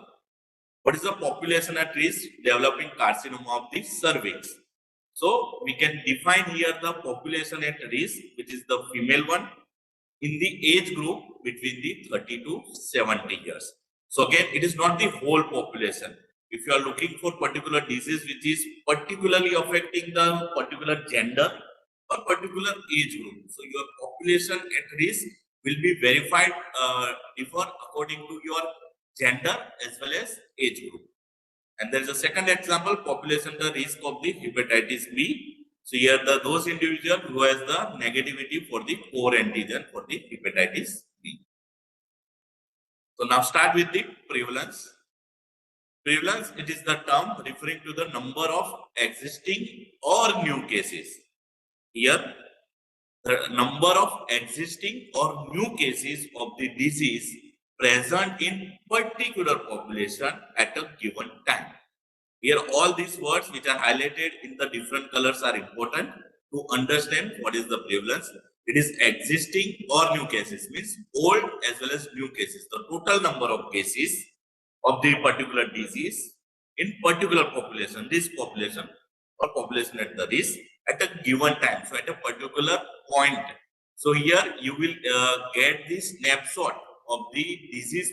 What is the population at risk developing carcinoma of the cervix? So we can define here the population at risk, which is the female one, in the age group between the 30 to 70 years. So again, it is not the whole population. If you are looking for particular disease which is particularly affecting the particular gender or particular age group, so your population at risk will be verified differ according to your gender as well as age group. And there is a second example, population the risk of the hepatitis B. So here those individuals who has the negativity for the core antigen for the hepatitis B. So now start with the prevalence. Prevalence, it is the term referring to the number of existing or new cases. Here, the number of existing or new cases of the disease present in particular population at a given time. Here, all these words which are highlighted in the different colors are important to understand what is the prevalence. It is existing or new cases, means old as well as new cases. The total number of cases of the particular disease in particular population, this population or population at the risk at a given time. So at a particular point. So here you will get this snapshot of the disease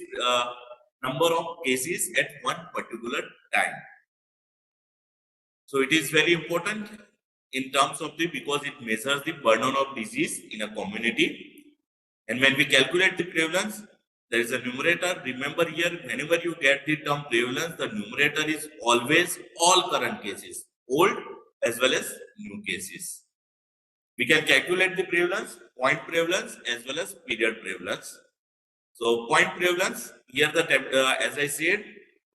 number of cases at one particular time. So it is very important in terms of because it measures the burden of disease in a community. And when we calculate the prevalence, there is a numerator. Remember here, whenever you get the term prevalence, the numerator is always all current cases, old as well as new cases. We can calculate the prevalence, point prevalence as well as period prevalence. So point prevalence, here as I said,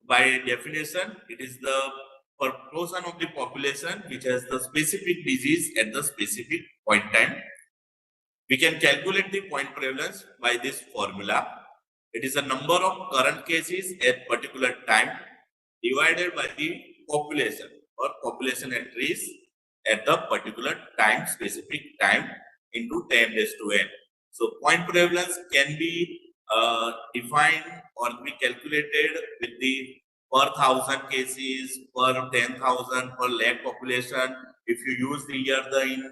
by definition, it is the proportion of the population which has the specific disease at the specific point time. We can calculate the point prevalence by this formula. It is the number of current cases at particular time divided by the population or population at risk at the particular time, specific time, into 10 raised to n. So point prevalence can be defined or be calculated with the per 1,000 cases, per 10,000, per lakh population. If you use the year in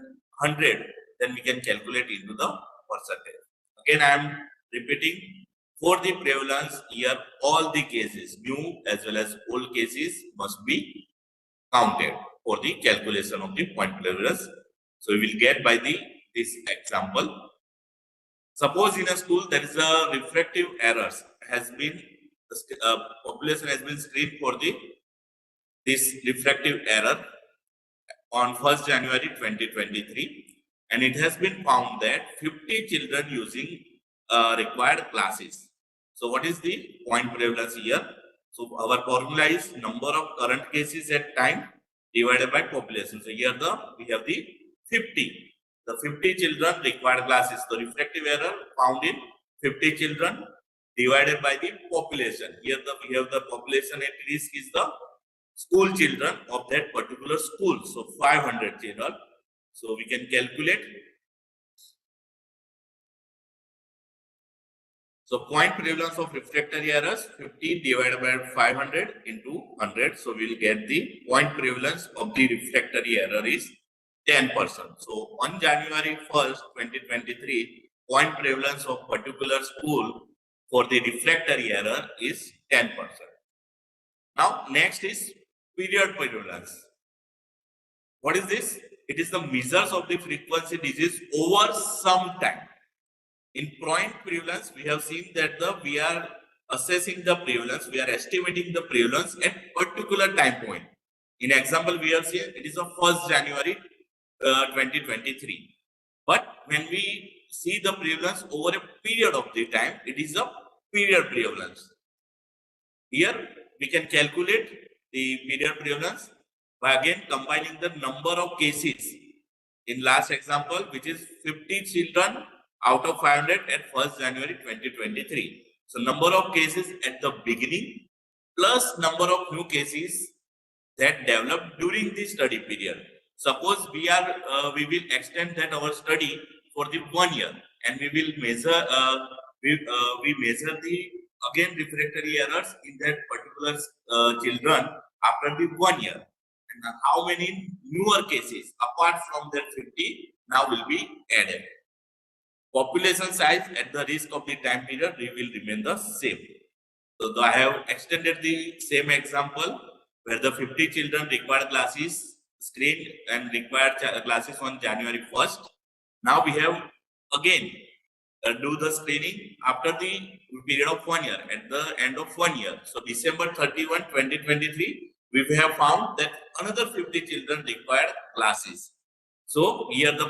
100, then we can calculate into the percentage. Again, I am repeating, for the prevalence year, all the cases, new as well as old cases, must be counted for the calculation of the point prevalence. So we will get by this example. Suppose in a school there is a refractive errors has been population has been screened for this refractive error on 1st January 2023, and it has been found that 50 children using required classes. So what is the point prevalence here? So our formula is number of current cases at time divided by population. So here we have the 50. The 50 children required classes. The refractive error found in 50 children divided by the population. Here we have the population at risk is the school children of that particular school. So 500 children. So we can calculate. So point prevalence of refractory errors 50 divided by 500 into 100. So we will get the point prevalence of the refractory error is 10%. So on January 1st, 2023, point prevalence of particular school for the refractory error is 10%. Now next is period prevalence. What is this? It is the measures of the frequency disease over some time. In point prevalence, we have seen that we are assessing the prevalence, we are estimating the prevalence at particular time point. In example, we have seen it is the 1st January 2023. But when we see the prevalence over a period of the time, it is a period prevalence. Here we can calculate the period prevalence by again combining the number of cases. In last example, which is 50 children out of 500 at 1st January 2023. So number of cases at the beginning plus number of new cases that developed during the study period. Suppose we will extend that our study for the 1 year, and we will measure we measure the again refractory errors in that particular children after the 1 year, and how many newer cases apart from that 50 now will be added. Population size at the risk of the time period will remain the same. So I have extended the same example where the 50 children required classes screened and required classes on January 1st. Now we have again do the screening after the period of 1 year, at the end of 1 year. So December 31, 2023, we have found that another 50 children required classes. So here the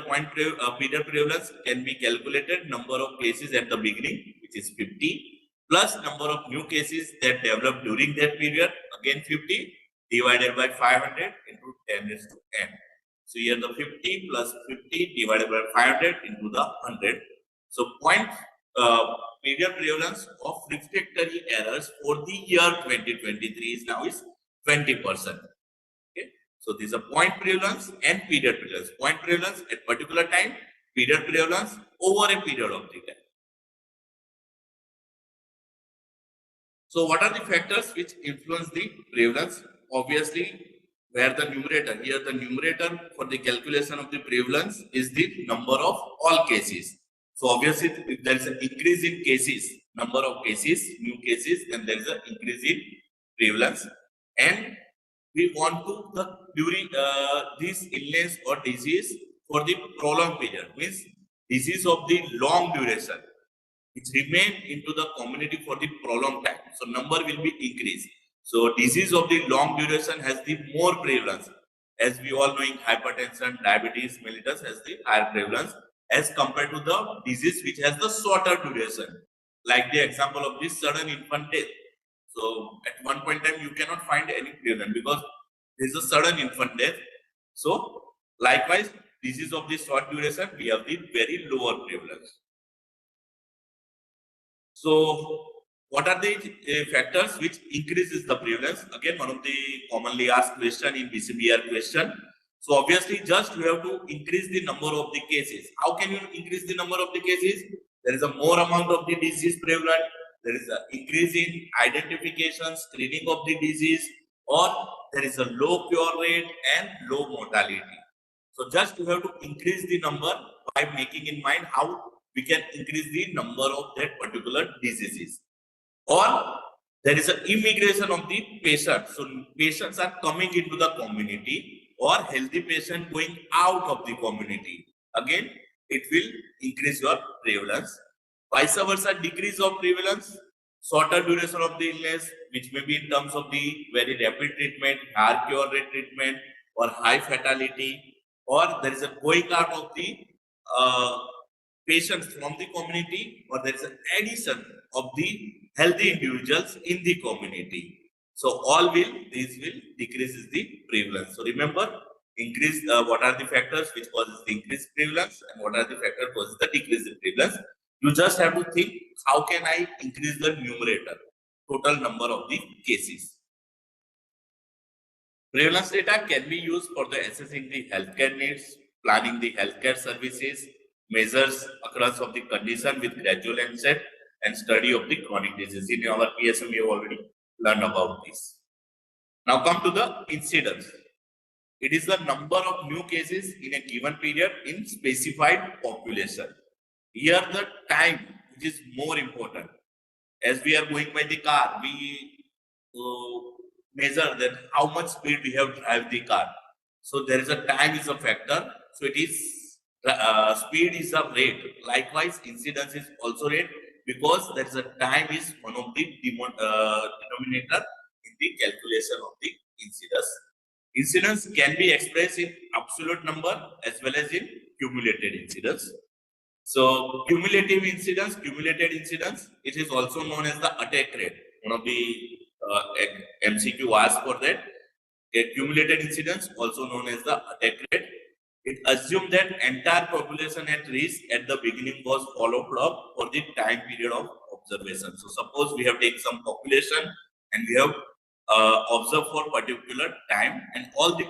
period prevalence can be calculated, number of cases at the beginning, which is 50, plus number of new cases that developed during that period, again 50, divided by 500 into 10 raised to n. So here the 50 plus 50 divided by 500 into the 100. So period prevalence of refractory errors for the year 2023 is now is 20%. So this is a point prevalence and period prevalence. Point prevalence at particular time, period prevalence over a period of the time. So what are the factors which influence the prevalence? Obviously, where the numerator, here the numerator for the calculation of the prevalence is the number of all cases. So obviously, if there is an increase in cases, number of cases, new cases, then there is an increase in prevalence. And we want to during this illness or disease for the prolonged period, means disease of the long duration, which remain into the community for the prolonged time. So number will be increased. So disease of the long duration has the more prevalence. As we all know, in hypertension, diabetes mellitus has the higher prevalence as compared to the disease which has the shorter duration, like the example of this sudden infant death. So at one point in time, you cannot find any prevalence because there is a sudden infant death. So likewise, disease of the short duration, we have the very lower prevalence. So what are the factors which increases the prevalence? Again, one of the commonly asked question in BCBR question. So obviously, just you have to increase the number of the cases. How can you increase the number of the cases? There is a more amount of the disease prevalent. There is an increase in identification, screening of the disease, or there is a low cure rate and low mortality. So just you have to increase the number by making in mind how we can increase the number of that particular diseases. Or there is an immigration of the patient. So patients are coming into the community or healthy patient going out of the community. Again, it will increase your prevalence. Vice versa, decrease of prevalence, shorter duration of the illness, which may be in terms of the very rapid treatment, high cure rate treatment, or high fatality, or there is a going out of the patients from the community, or there is an addition of the healthy individuals in the community. So these will decreases the prevalence. So remember, increase what are the factors which causes the increased prevalence and what are the factors causes the decrease in prevalence. You just have to think, how can I increase the numerator, total number of the cases. Prevalence data can be used for the assessing the healthcare needs, planning the healthcare services, measures occurrence of the condition with gradual onset, and study of the chronic disease. In our PSM, we have already learned about this. Now come to the incidence. It is the number of new cases in a given period in specified population. Here the time, which is more important. As we are going by the car, we measure that how much speed we have drive the car. So there is a time is a factor. So it is speed is a rate. Likewise, incidence is also rate, because there is a time is one of the denominator in the calculation of the incidence. Incidence can be expressed in absolute number as well as in cumulative incidence. So cumulative incidence, it is also known as the attack rate. One of the MCQ asked for that. Cumulative incidence, also known as the attack rate. It assumes that entire population at risk at the beginning was followed up for the time period of observation. So suppose we have taken some population and we have observed for particular time, and all the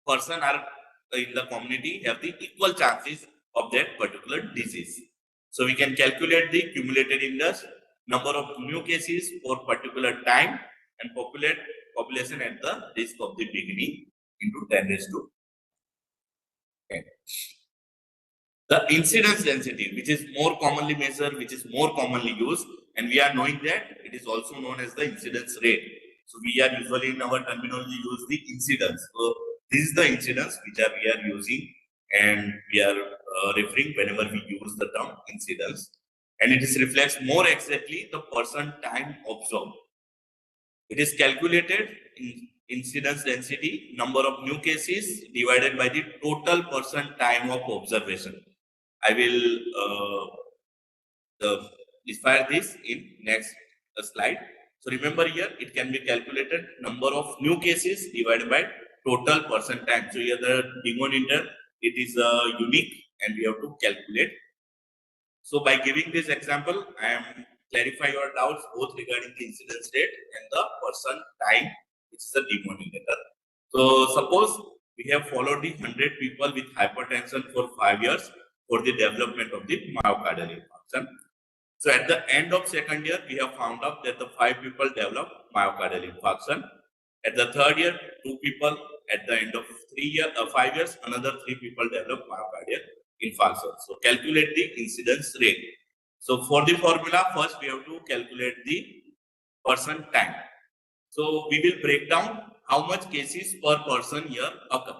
person are in the community have the equal chances of that particular disease. So we can calculate the cumulative index, number of new cases for particular time, and population at the risk of the beginning into 10 raised to 10. The incidence density, which is more commonly measured, which is more commonly used, and we are knowing that it is also known as the incidence rate. So we are usually in our terminology use the incidence. So this is the incidence which we are using, and we are referring whenever we use the term incidence, and it is reflects more exactly the person time observed. It is calculated in incidence density, number of new cases divided by the total person time of observation. I will describe this in next slide. So remember here, it can be calculated number of new cases divided by total person time. So here the denominator, it is unique, and we have to calculate. So by giving this example, I am clarify your doubts both regarding the incidence rate and the person time, which is the denominator. So suppose we have followed the 100 people with hypertension for 5 years for the development of the myocardial infarction. So at the end of second year, we have found out that the 5 people developed myocardial infarction. At the third year, 2 people. At the end of 5 years, another 3 people developed myocardial infarction. So calculate the incidence rate. So for the formula, first we have to calculate the person time. So we will break down how much cases per person year occur.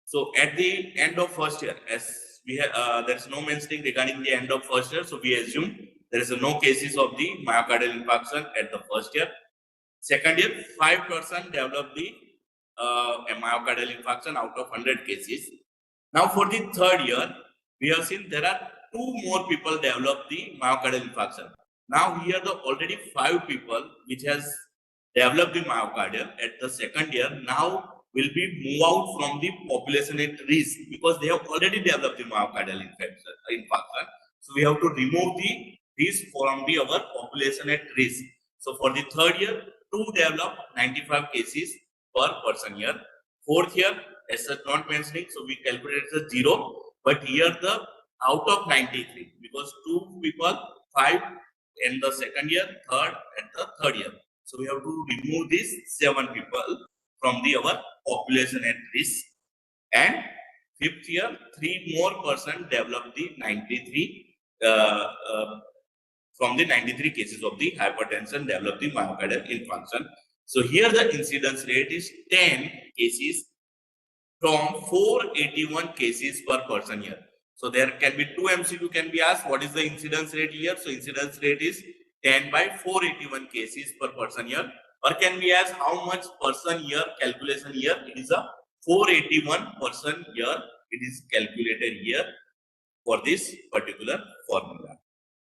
So at the end of first year, as we have, there is no mentioning regarding the end of first year, so we assume there is no cases of the myocardial infarction at the first year. Second year, 5% develop the myocardial infarction out of 100 cases. Now for the third year, we have seen there are 2 more people develop the myocardial infarction. Now here the already 5 people which has developed the myocardial at the second year now will be move out from the population at risk because they have already developed the myocardial infarction. So we have to remove the risk from the our population at risk. So for the third year, 2 develop 95 cases per person year. Fourth year, as a not mentioning, so we calculate the 0, but here the out of 93 because 2 people, 5 in the second year, third and the third year. So we have to remove these 7 people from the our population at risk. And fifth year, 3 more person develop the 93 from the 93 cases of the hypertension develop the myocardial infarction. So here the incidence rate is 10 cases from 481 cases per person year. So there can be 2 MCQ can be asked. What is the incidence rate here? So incidence rate is 10 by 481 cases per person year. Or can be asked how much person year calculation year? It is a 481 person year. It is calculated here for this particular formula.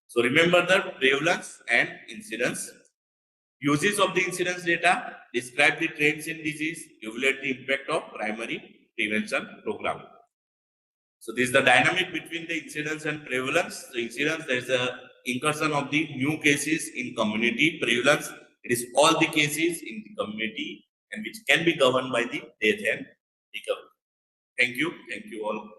So remember the prevalence and incidence. Uses of the incidence data, describe the trends in disease, evaluate the impact of primary prevention program. So this is the dynamic between the incidence and prevalence. The incidence, there is a incursion of the new cases in community. Prevalence, it is all the cases in the community and which can be governed by the death and recovery. Thank you. Thank you all.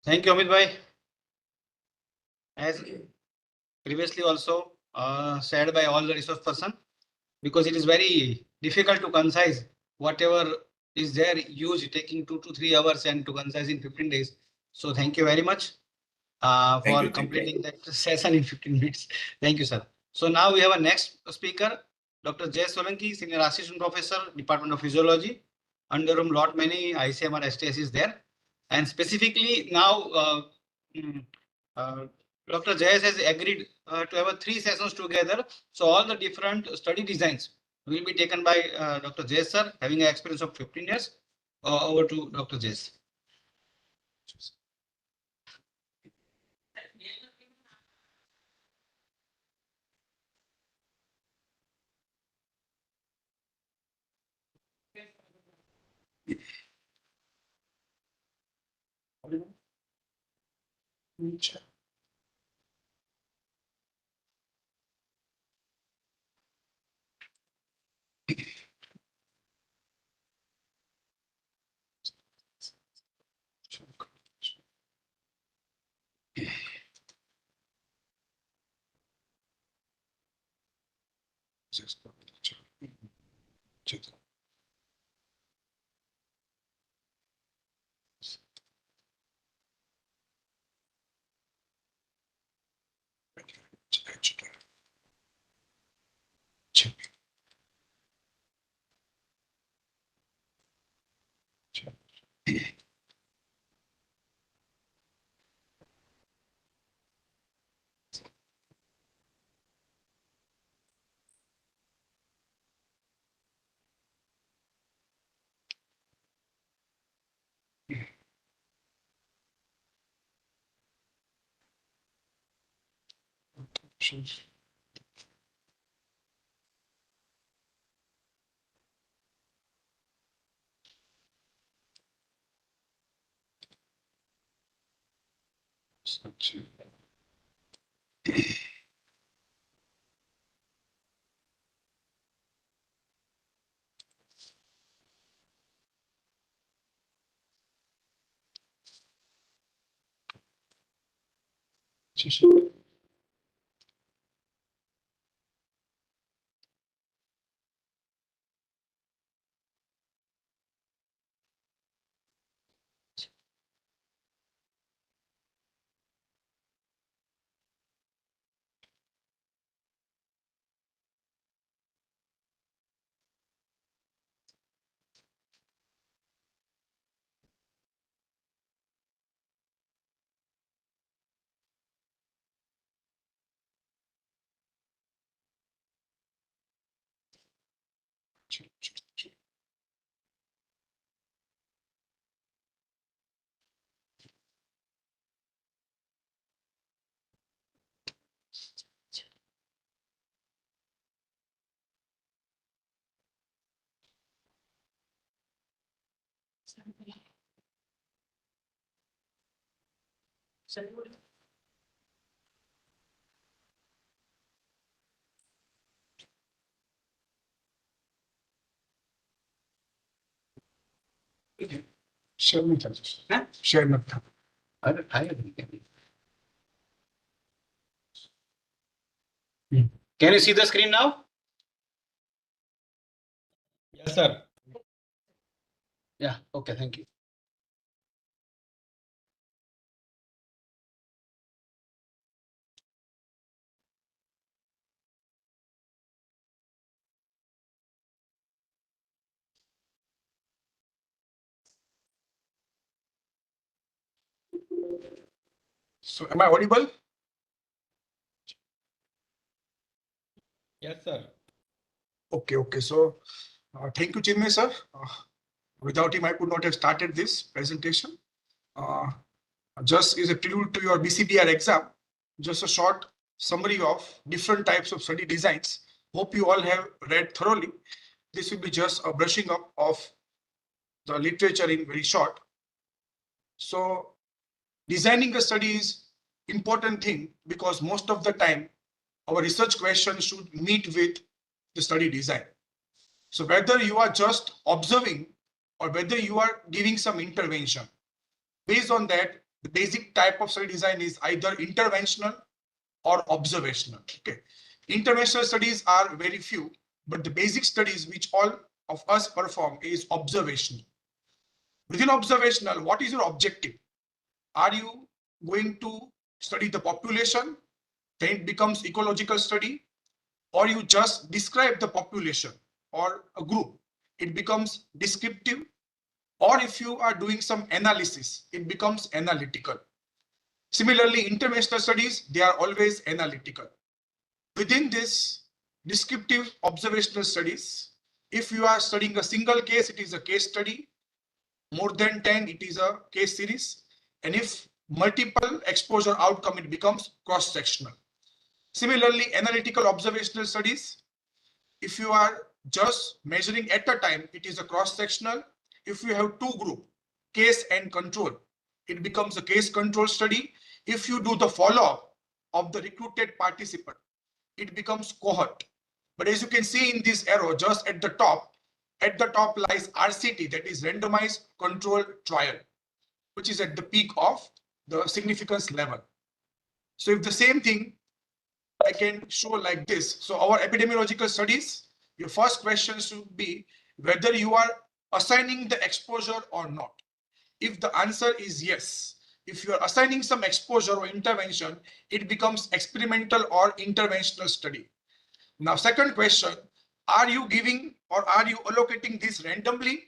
Thank you, Amit bhai. As previously also said by all the resource person, because it is very difficult to concise whatever is there used taking 2 to 3 hours and to concise in 15 days. So thank you very much for completing that session in 15 minutes. Thank you, sir. So now we have a next speaker, Dr. Jay Solanki, Senior Assistant Professor, Department of Physiology, under whom lot many ICMR STS is there. And specifically now, Dr. Jayas has agreed to have 3 sessions together. So all the different study designs will be taken by Dr. Jayas sir, having an experience of 15 years. Over to Dr. Jayas. Share में था हाँ? share में था अरे I Hmm. Can you see the screen now? Yes, sir. Yeah. Okay. Thank you. So am I audible? Yes, sir. Okay. So thank you, Chinmay, sir. Without him, I could not have started this presentation. Just is a prelude to your BCBR exam, just a short summary of different types of study designs. Hope you all have read thoroughly. This will be just a brushing up of the literature in very short. So designing a study is important thing because most of the time our research questions should meet with the study design. So whether you are just observing or whether you are giving some intervention, based on that, the basic type of study design is either interventional or observational. Okay. Interventional studies are very few, but the basic studies which all of us perform is observational. Within observational, what is your objective? Are you going to study the population? Then it becomes ecological study. Or you just describe the population or a group. It becomes descriptive. Or if you are doing some analysis, it becomes analytical. Similarly, interventional studies, they are always analytical. Within this descriptive observational studies, if you are studying a single case, it is a case study. More than 10, it is a case series. And if multiple exposure outcome, it becomes cross-sectional. Similarly, analytical observational studies, if you are just measuring at a time, it is a cross-sectional. If you have two group, case and control, it becomes a case control study. If you do the follow-up of the recruited participant, it becomes cohort. But as you can see in this arrow, just at the top lies RCT, that is randomized control trial, which is at the peak of the significance level. So if the same thing I can show like this. So our epidemiological studies, your first question should be whether you are assigning the exposure or not. If the answer is yes, if you are assigning some exposure or intervention, it becomes experimental or interventional study. Now, second question, are you giving or are you allocating this randomly?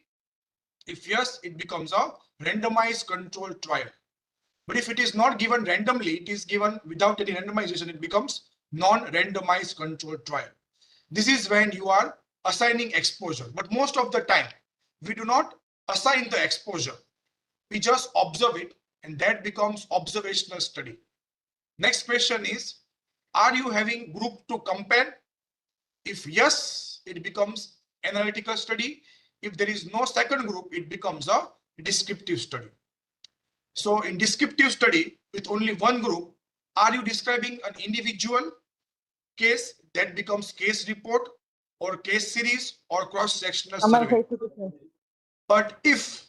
If yes, it becomes a randomized control trial. But if it is not given randomly, it is given without any randomization, it becomes non-randomized controlled trial. This is when you are assigning exposure. But most of the time, we do not assign the exposure. We just observe it, and that becomes observational study. Next question is, are you having group to compare? If yes, it becomes analytical study. If there is no second group, it becomes a descriptive study. So in descriptive study with only one group, are you describing an individual case? That becomes case report or case series or cross-sectional survey. But if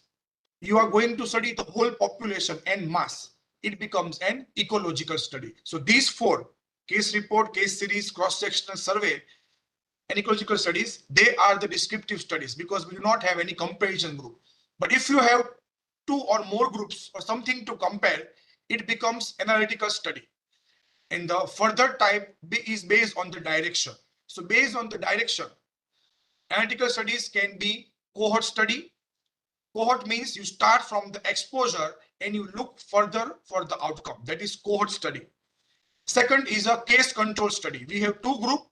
you are going to study the whole population and mass, it becomes an ecological study. So these four, case report, case series, cross-sectional survey, and ecological studies, they are the descriptive studies because we do not have any comparison group. But if you have two or more groups or something to compare, it becomes analytical study. And the further type is based on the direction. So based on the direction, analytical studies can be cohort study. Cohort means you start from the exposure and you look further for the outcome. That is cohort study. Second is a case control study. We have two groups.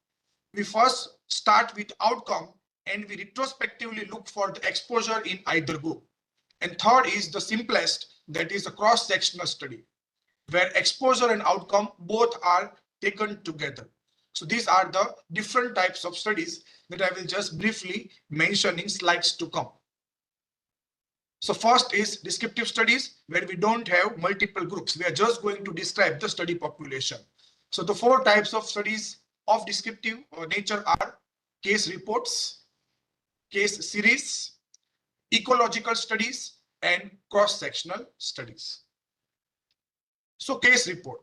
We first start with outcome and we retrospectively look for the exposure in either group. And third is the simplest, that is a cross-sectional study, where exposure and outcome both are taken together. So these are the different types of studies that I will just briefly mention in slides to come. So first is descriptive studies, where we don't have multiple groups. We are just going to describe the study population. So the 4 types of studies of descriptive nature are case reports, case series, ecological studies, and cross-sectional studies. So case report.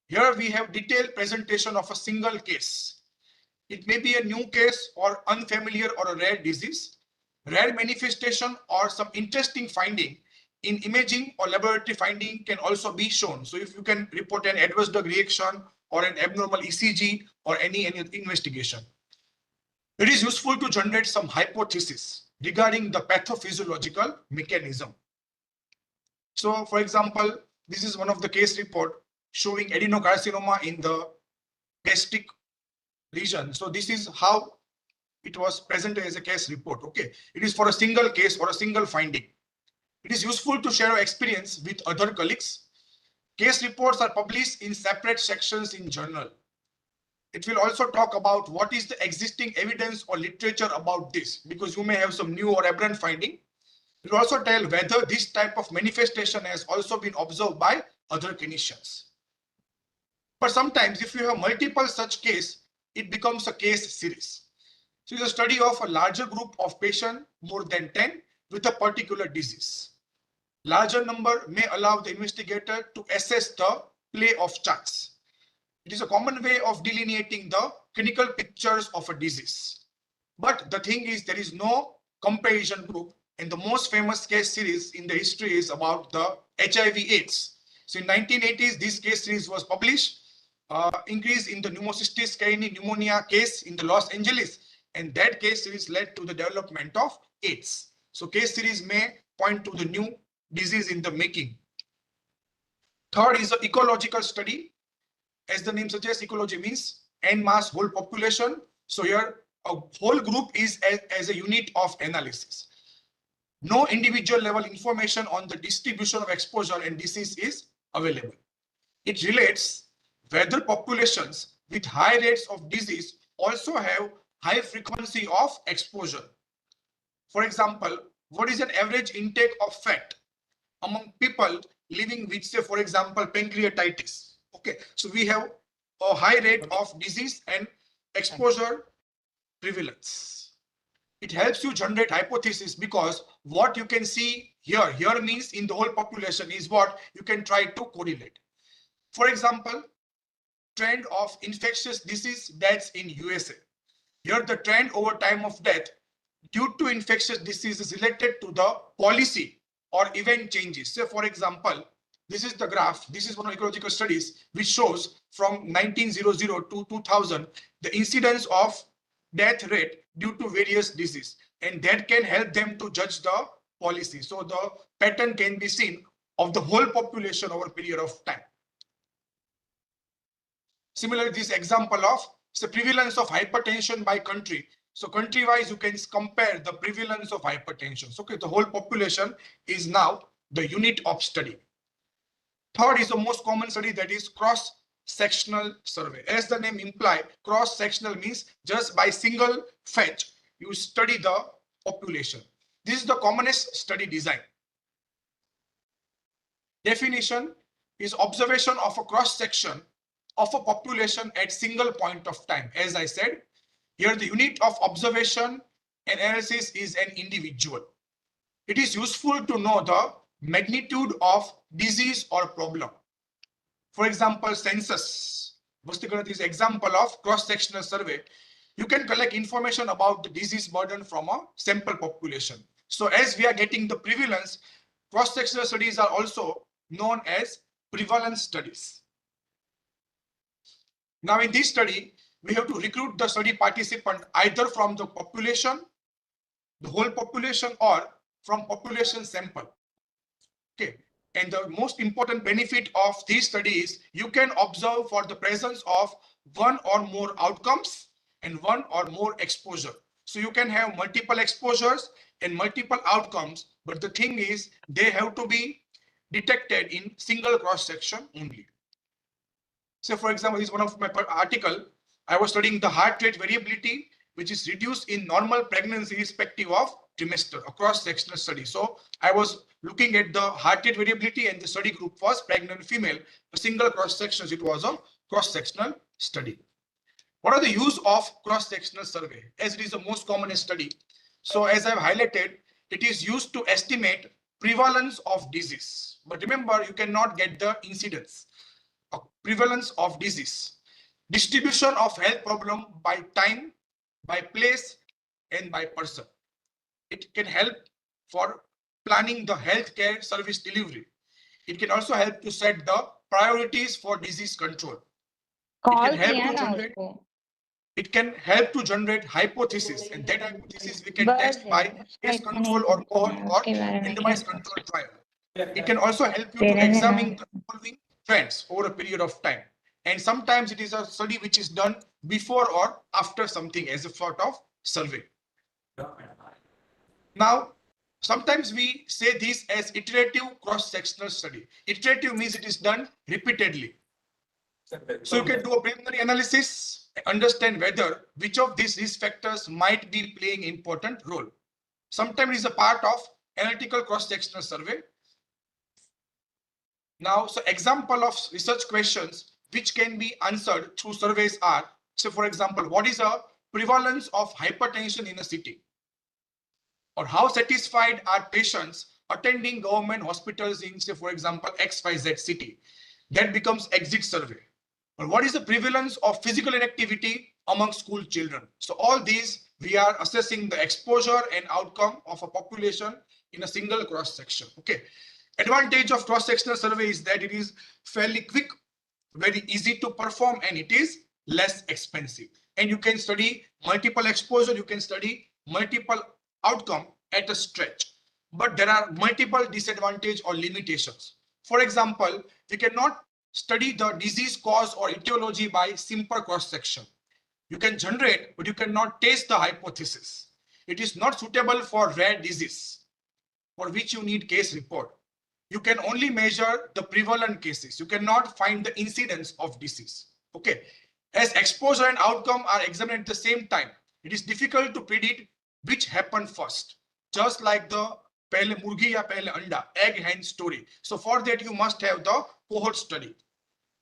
Here we have detailed presentation of a single case. It may be a new case or unfamiliar or a rare disease, rare manifestation or some interesting finding in imaging or laboratory finding can also be shown. So if you can report an adverse drug reaction or an abnormal ECG or any investigation. It is useful to generate some hypothesis regarding the pathophysiological mechanism. So for example, this is one of the case report showing adenocarcinoma in the gastric region. So this is how it was presented as a case report. Okay, it is for a single case or a single finding. It is useful to share our experience with other colleagues. Case reports are published in separate sections in journal. It will also talk about what is the existing evidence or literature about this, because you may have some new or aberrant finding. It will also tell whether this type of manifestation has also been observed by other clinicians. But sometimes if you have multiple such cases, it becomes a case series. So it's a study of a larger group of patients, more than 10, with a particular disease. Larger number may allow the investigator to assess the play of chance. It is a common way of delineating the clinical pictures of a disease. But the thing is, there is no comparison group, and the most famous case series in the history is about the HIV/AIDS. So in 1980s, this case series was published, increase in the pneumocystis carinii pneumonia case in the Los Angeles, and that case series led to the development of AIDS. So case series may point to the new disease in the making. Third is the ecological study. As the name suggests, ecology means en masse, whole population. So here a whole group is as a unit of analysis. No individual level information on the distribution of exposure and disease is available. It relates whether populations with high rates of disease also have high frequency of exposure. For example, what is an average intake of fat among people living with, say, for example, pancreatitis? Okay, so we have a high rate of disease and exposure prevalence. It helps you generate hypothesis, because what you can see here means in the whole population is what you can try to correlate. For example, trend of infectious disease deaths in USA. Here the trend over time of death due to infectious disease is related to the policy or event changes. Say for example, this is the graph. This is one of ecological studies which shows from 1900 to 2000 the incidence of death rate due to various disease, and that can help them to judge the policy. So the pattern can be seen of the whole population over a period of time. Similarly, this example of the prevalence of hypertension by country. So country wise, you can compare the prevalence of hypertension. So, okay, the whole population is now the unit of study. Third is the most common study, that is cross-sectional survey. As the name implies, cross-sectional means just by single fetch, you study the population. This is the commonest study design. Definition is observation of a cross-section of a population at single point of time. As I said, here the unit of observation and analysis is an individual. It is useful to know the magnitude of disease or problem. For example, census. Vastiganati is example of cross-sectional survey. You can collect information about the disease burden from a sample population. So as we are getting the prevalence, cross-sectional studies are also known as prevalence studies. Now in this study, we have to recruit the study participant either from the population, the whole population, or from population sample. Okay, and the most important benefit of this study is you can observe for the presence of one or more outcomes and one or more exposure. So you can have multiple exposures and multiple outcomes, but the thing is they have to be detected in single cross section only. So for example, this is one of my article. I was studying the heart rate variability, which is reduced in normal pregnancy irrespective of trimester, a cross-sectional study. So I was looking at the heart rate variability, and the study group was pregnant female, a single cross-section. It was a cross-sectional study. What are the use of cross-sectional survey? As it is the most common study. So as I've highlighted, it is used to estimate prevalence of disease. But remember, you cannot get the incidence of prevalence of disease. Distribution of health problem by time, by place, and by person. It can help for planning the healthcare service delivery. It can also help to set the priorities for disease control. It can help to generate hypothesis, and that hypothesis we can test by case control or cohort or randomized control trial. It can also help you to examine the evolving trends over a period of time. And sometimes it is a study which is done before or after something as a sort of survey. Now, sometimes we say this as iterative cross-sectional study. Iterative means it is done repeatedly. So you can do a preliminary analysis, understand whether which of these risk factors might be playing an important role. Sometimes it is a part of analytical cross-sectional survey. Now, so example of research questions which can be answered through surveys are, so for example, what is the prevalence of hypertension in a city? Or how satisfied are patients attending government hospitals in, say, for example, XYZ city? That becomes exit survey. Or what is the prevalence of physical inactivity among school children? So all these, we are assessing the exposure and outcome of a population in a single cross section. Okay. Advantage of cross-sectional survey is that it is fairly quick, very easy to perform, and it is less expensive. And you can study multiple exposure, you can study multiple outcome at a stretch. But there are multiple disadvantages or limitations. For example, we cannot study the disease cause or etiology by simple cross-section. You can generate, but you cannot test the hypothesis. It is not suitable for rare disease, for which you need case report. You can only measure the prevalent cases. You cannot find the incidence of disease. Okay. As exposure and outcome are examined at the same time, it is difficult to predict which happened first. Just like the pehle murgi ya pehle anda, egg hen story. So for that, you must have the cohort study.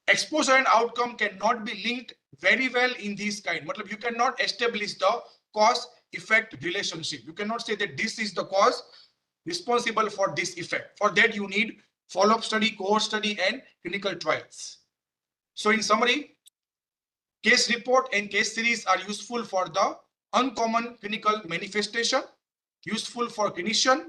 Exposure and outcome cannot be linked very well in this kind. You cannot establish the cause-effect relationship. You cannot say that this is the cause responsible for this effect. For that, you need follow-up study, cohort study, and clinical trials. So in summary, case report and case series are useful for the uncommon clinical manifestation, useful for clinician.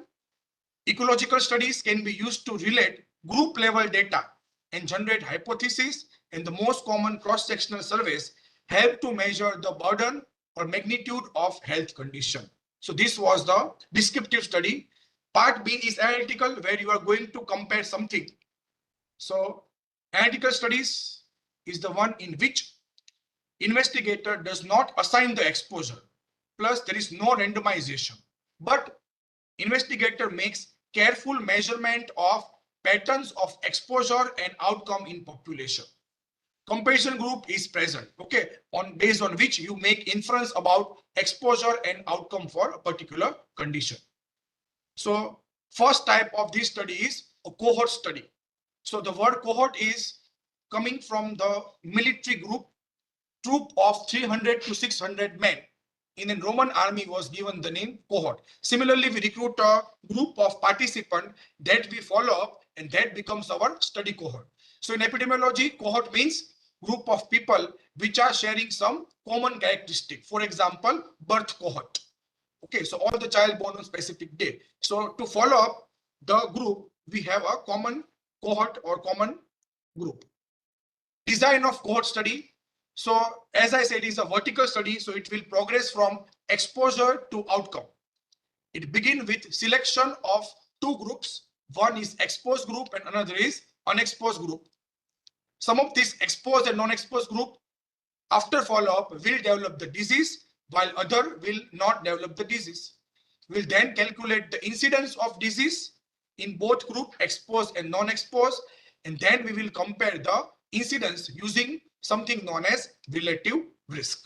Ecological studies can be used to relate group level data and generate hypotheses, and the most common cross-sectional surveys help to measure the burden or magnitude of health condition. So this was the descriptive study. Part B is analytical, where you are going to compare something. So analytical studies is the one in which investigator does not assign the exposure, plus there is no randomization, but investigator makes careful measurement of patterns of exposure and outcome in population. Comparison group is present, okay, based on which you make inference about exposure and outcome for a particular condition. So first type of this study is a cohort study. So the word cohort is coming from the military troop of 300 to 600 men in a Roman army was given the name cohort. Similarly, we recruit a group of participants that we follow up, and that becomes our study cohort. So in epidemiology, cohort means group of people which are sharing some common characteristic. For example, birth cohort. Okay, so all the child born on specific day. So to follow up the group, we have a common cohort or common group. Design of cohort study. So as I said, it's a vertical study, so it will progress from exposure to outcome. It begins with selection of two groups. One is exposed group and another is unexposed group. Some of this exposed and non-exposed group, after follow-up, will develop the disease, while other will not develop the disease. We'll then calculate the incidence of disease in both group, exposed and non-exposed, and then we will compare the incidence using something known as relative risk.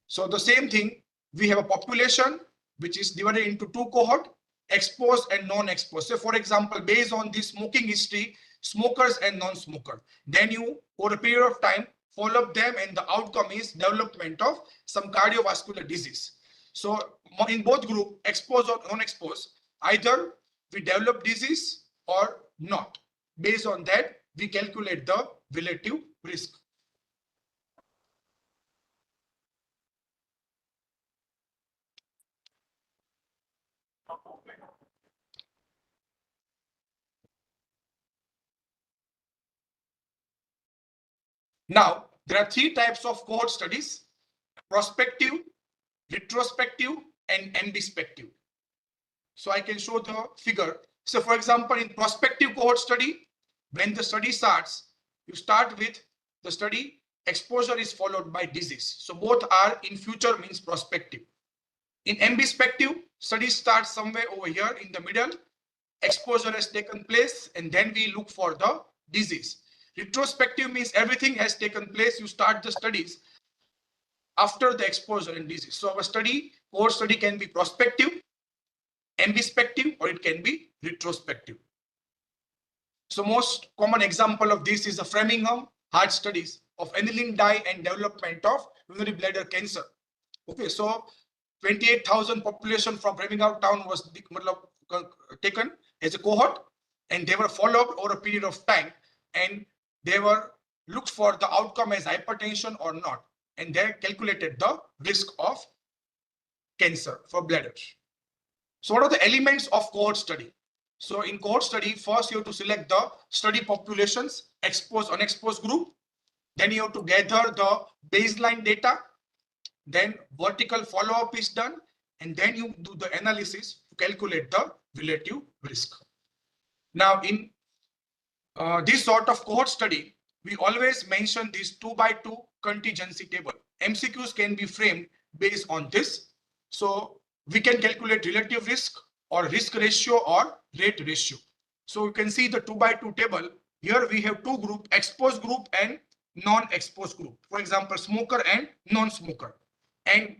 So the same thing, we have a population, which is divided into two cohort, exposed and non-exposed. So for example, based on the smoking history, smokers and non-smoker, then you over a period of time follow up them, and the outcome is development of some cardiovascular disease. So in both group, exposed or non-exposed, either we develop disease or not. Based on that, we calculate the relative risk. Now, there are three types of cohort studies: prospective, retrospective, and antispective. So I can show the figure. So for example, in prospective cohort study, when the study starts, you start with the study, exposure is followed by disease. So both are in future, means prospective. In antispective, study starts somewhere over here in the middle, exposure has taken place, and then we look for the disease. Retrospective means everything has taken place, you start the studies after the exposure and disease. So our study, cohort study, can be prospective, antispective, or it can be retrospective. So most common example of this is the Framingham heart studies of aniline dye and development of urinary bladder cancer. Okay, so 28,000 population from Framingham town was taken as a cohort, and they were followed over a period of time, and they were looked for the outcome as hypertension or not, and they calculated the risk of cancer for bladder. So what are the elements of cohort study? So in cohort study, first you have to select the study populations, exposed, unexposed group. Then you have to gather the baseline data. Then vertical follow-up is done. And then you do the analysis to calculate the relative risk. Now in this sort of cohort study, we always mention this 2x2 contingency table. MCQs can be framed based on this. So we can calculate relative risk or risk ratio or rate ratio. So you can see the 2x2 table. Here we have two groups, exposed group and non-exposed group. For example, smoker and non-smoker. And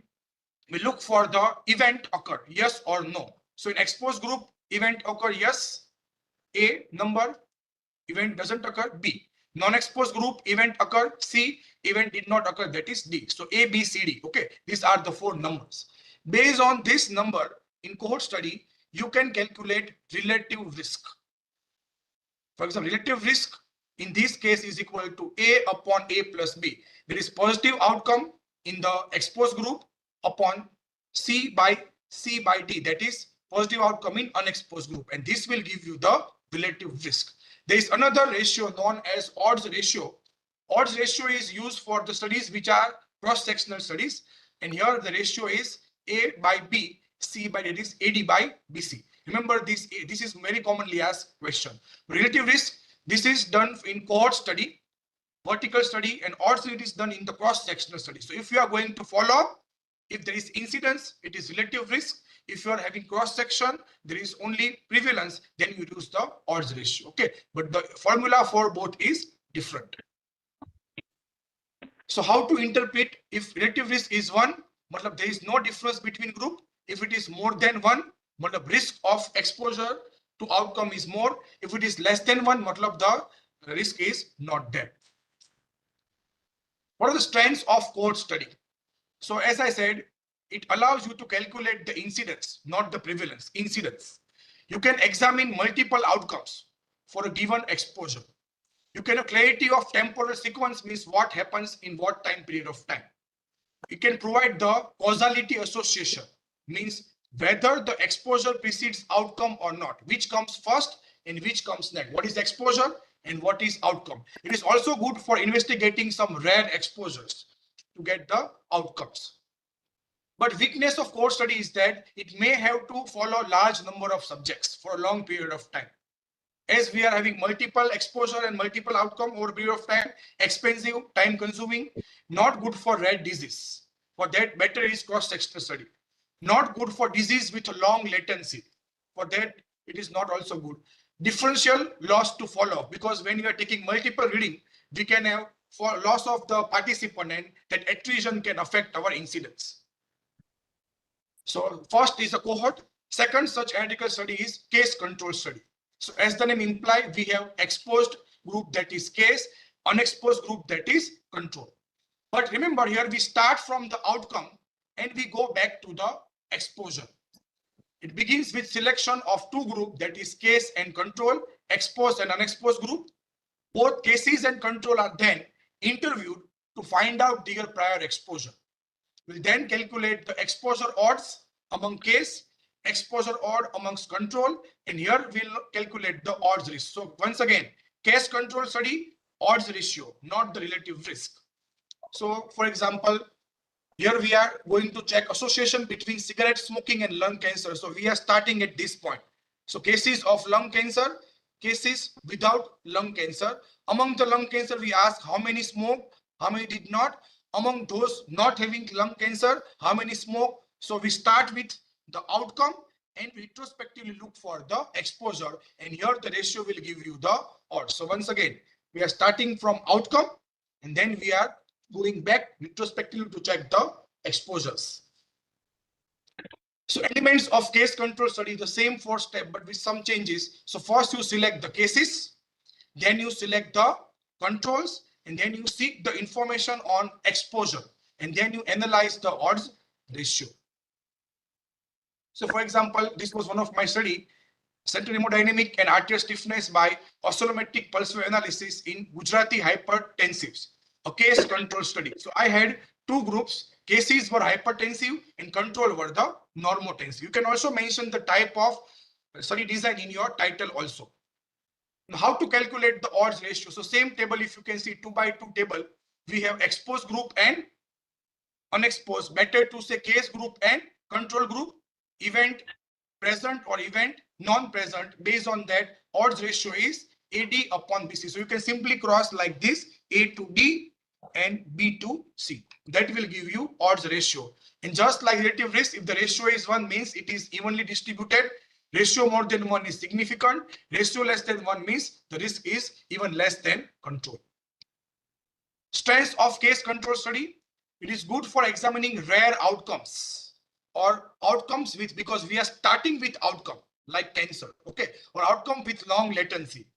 we look for the event occur, yes or no. So in exposed group, event occur, yes, A number, event doesn't occur, B. Non-exposed group, event occur, C, event did not occur, that is D. So A, B, C, D. Okay, these are the four numbers. Based on this number in cohort study, you can calculate relative risk. For example, relative risk in this case is equal to A upon A plus B. There is positive outcome in the exposed group upon C by D, that is positive outcome in unexposed group, and this will give you the relative risk. There is another ratio known as odds ratio. Odds ratio is used for the studies which are cross-sectional studies, and here the ratio is A by B, C by D, is AD by BC. Remember this is very commonly asked question. Relative risk, this is done in cohort study, vertical study, and odds it is done in the cross-sectional study. So if you are going to follow up, if there is incidence, it is relative risk. If you are having cross-section, there is only prevalence, then you use the odds ratio. Okay, but the formula for both is different. So how to interpret if relative risk is 1, matlab there is no difference between group. If it is more than 1, matlab risk of exposure to outcome is more. If it is less than 1, matlab the risk is not there. What are the strengths of cohort study? So as I said, it allows you to calculate the incidence, not the prevalence, incidence. You can examine multiple outcomes for a given exposure. You can have clarity of temporal sequence, means what happens in what time period of time. You can provide the causality association, means whether the exposure precedes outcome or not, which comes first and which comes next. What is exposure and what is outcome? It is also good for investigating some rare exposures to get the outcomes. But weakness of cohort study is that it may have to follow large number of subjects for a long period of time. As we are having multiple exposure and multiple outcome over a period of time, expensive, time consuming, not good for rare disease. For that, better is cross-sectional study. Not good for disease with a long latency. For that, it is not also good. Differential loss to follow, because when you are taking multiple reading, we can have for loss of the participant, and that attrition can affect our incidence. So first is a cohort. Second such analytical study is case control study. So as the name implies, we have exposed group that is case, unexposed group that is control. But remember here we start from the outcome and we go back to the exposure. It begins with selection of two groups, that is case and control, exposed and unexposed group. Both cases and control are then interviewed to find out their prior exposure. We'll then calculate the exposure odds among case, exposure odd amongst control, and here we'll calculate the odds risk. So once again, case control study, odds ratio, not the relative risk. So for example, here we are going to check association between cigarette smoking and lung cancer. So we are starting at this point. So cases of lung cancer, cases without lung cancer. Among the lung cancer, we ask how many smoke, how many did not. Among those not having lung cancer, how many smoke. So we start with the outcome and retrospectively look for the exposure. And here the ratio will give you the odds. So once again, we are starting from outcome and then we are going back retrospectively to check the exposures. So elements of case control study, the same 4 steps, but with some changes. So first you select the cases, then you select the controls, and then you seek the information on exposure, and then you analyze the odds ratio. So for example, this was one of my study, central hemodynamic and arterial stiffness by oscillometric pulse wave analysis in Gujarati hypertensives, a case control study. So I had 2 groups, cases were hypertensive and control were the normotensive. You can also mention the type of study design in your title also. Now, how to calculate the odds ratio? So same table, if you can see 2 by 2 table, we have exposed group and unexposed. Better to say case group and control group, event present or event non-present. Based on that, odds ratio is AD upon BC. So you can simply cross like this, A to D and B to C. That will give you odds ratio. And just like relative risk, if the ratio is 1 means it is evenly distributed. Ratio more than 1 is significant. Ratio less than 1 means the risk is even less than control. Strengths of case control study. It is good for examining rare outcomes or outcomes with, because we are starting with outcome like cancer, okay, or outcome with long latency.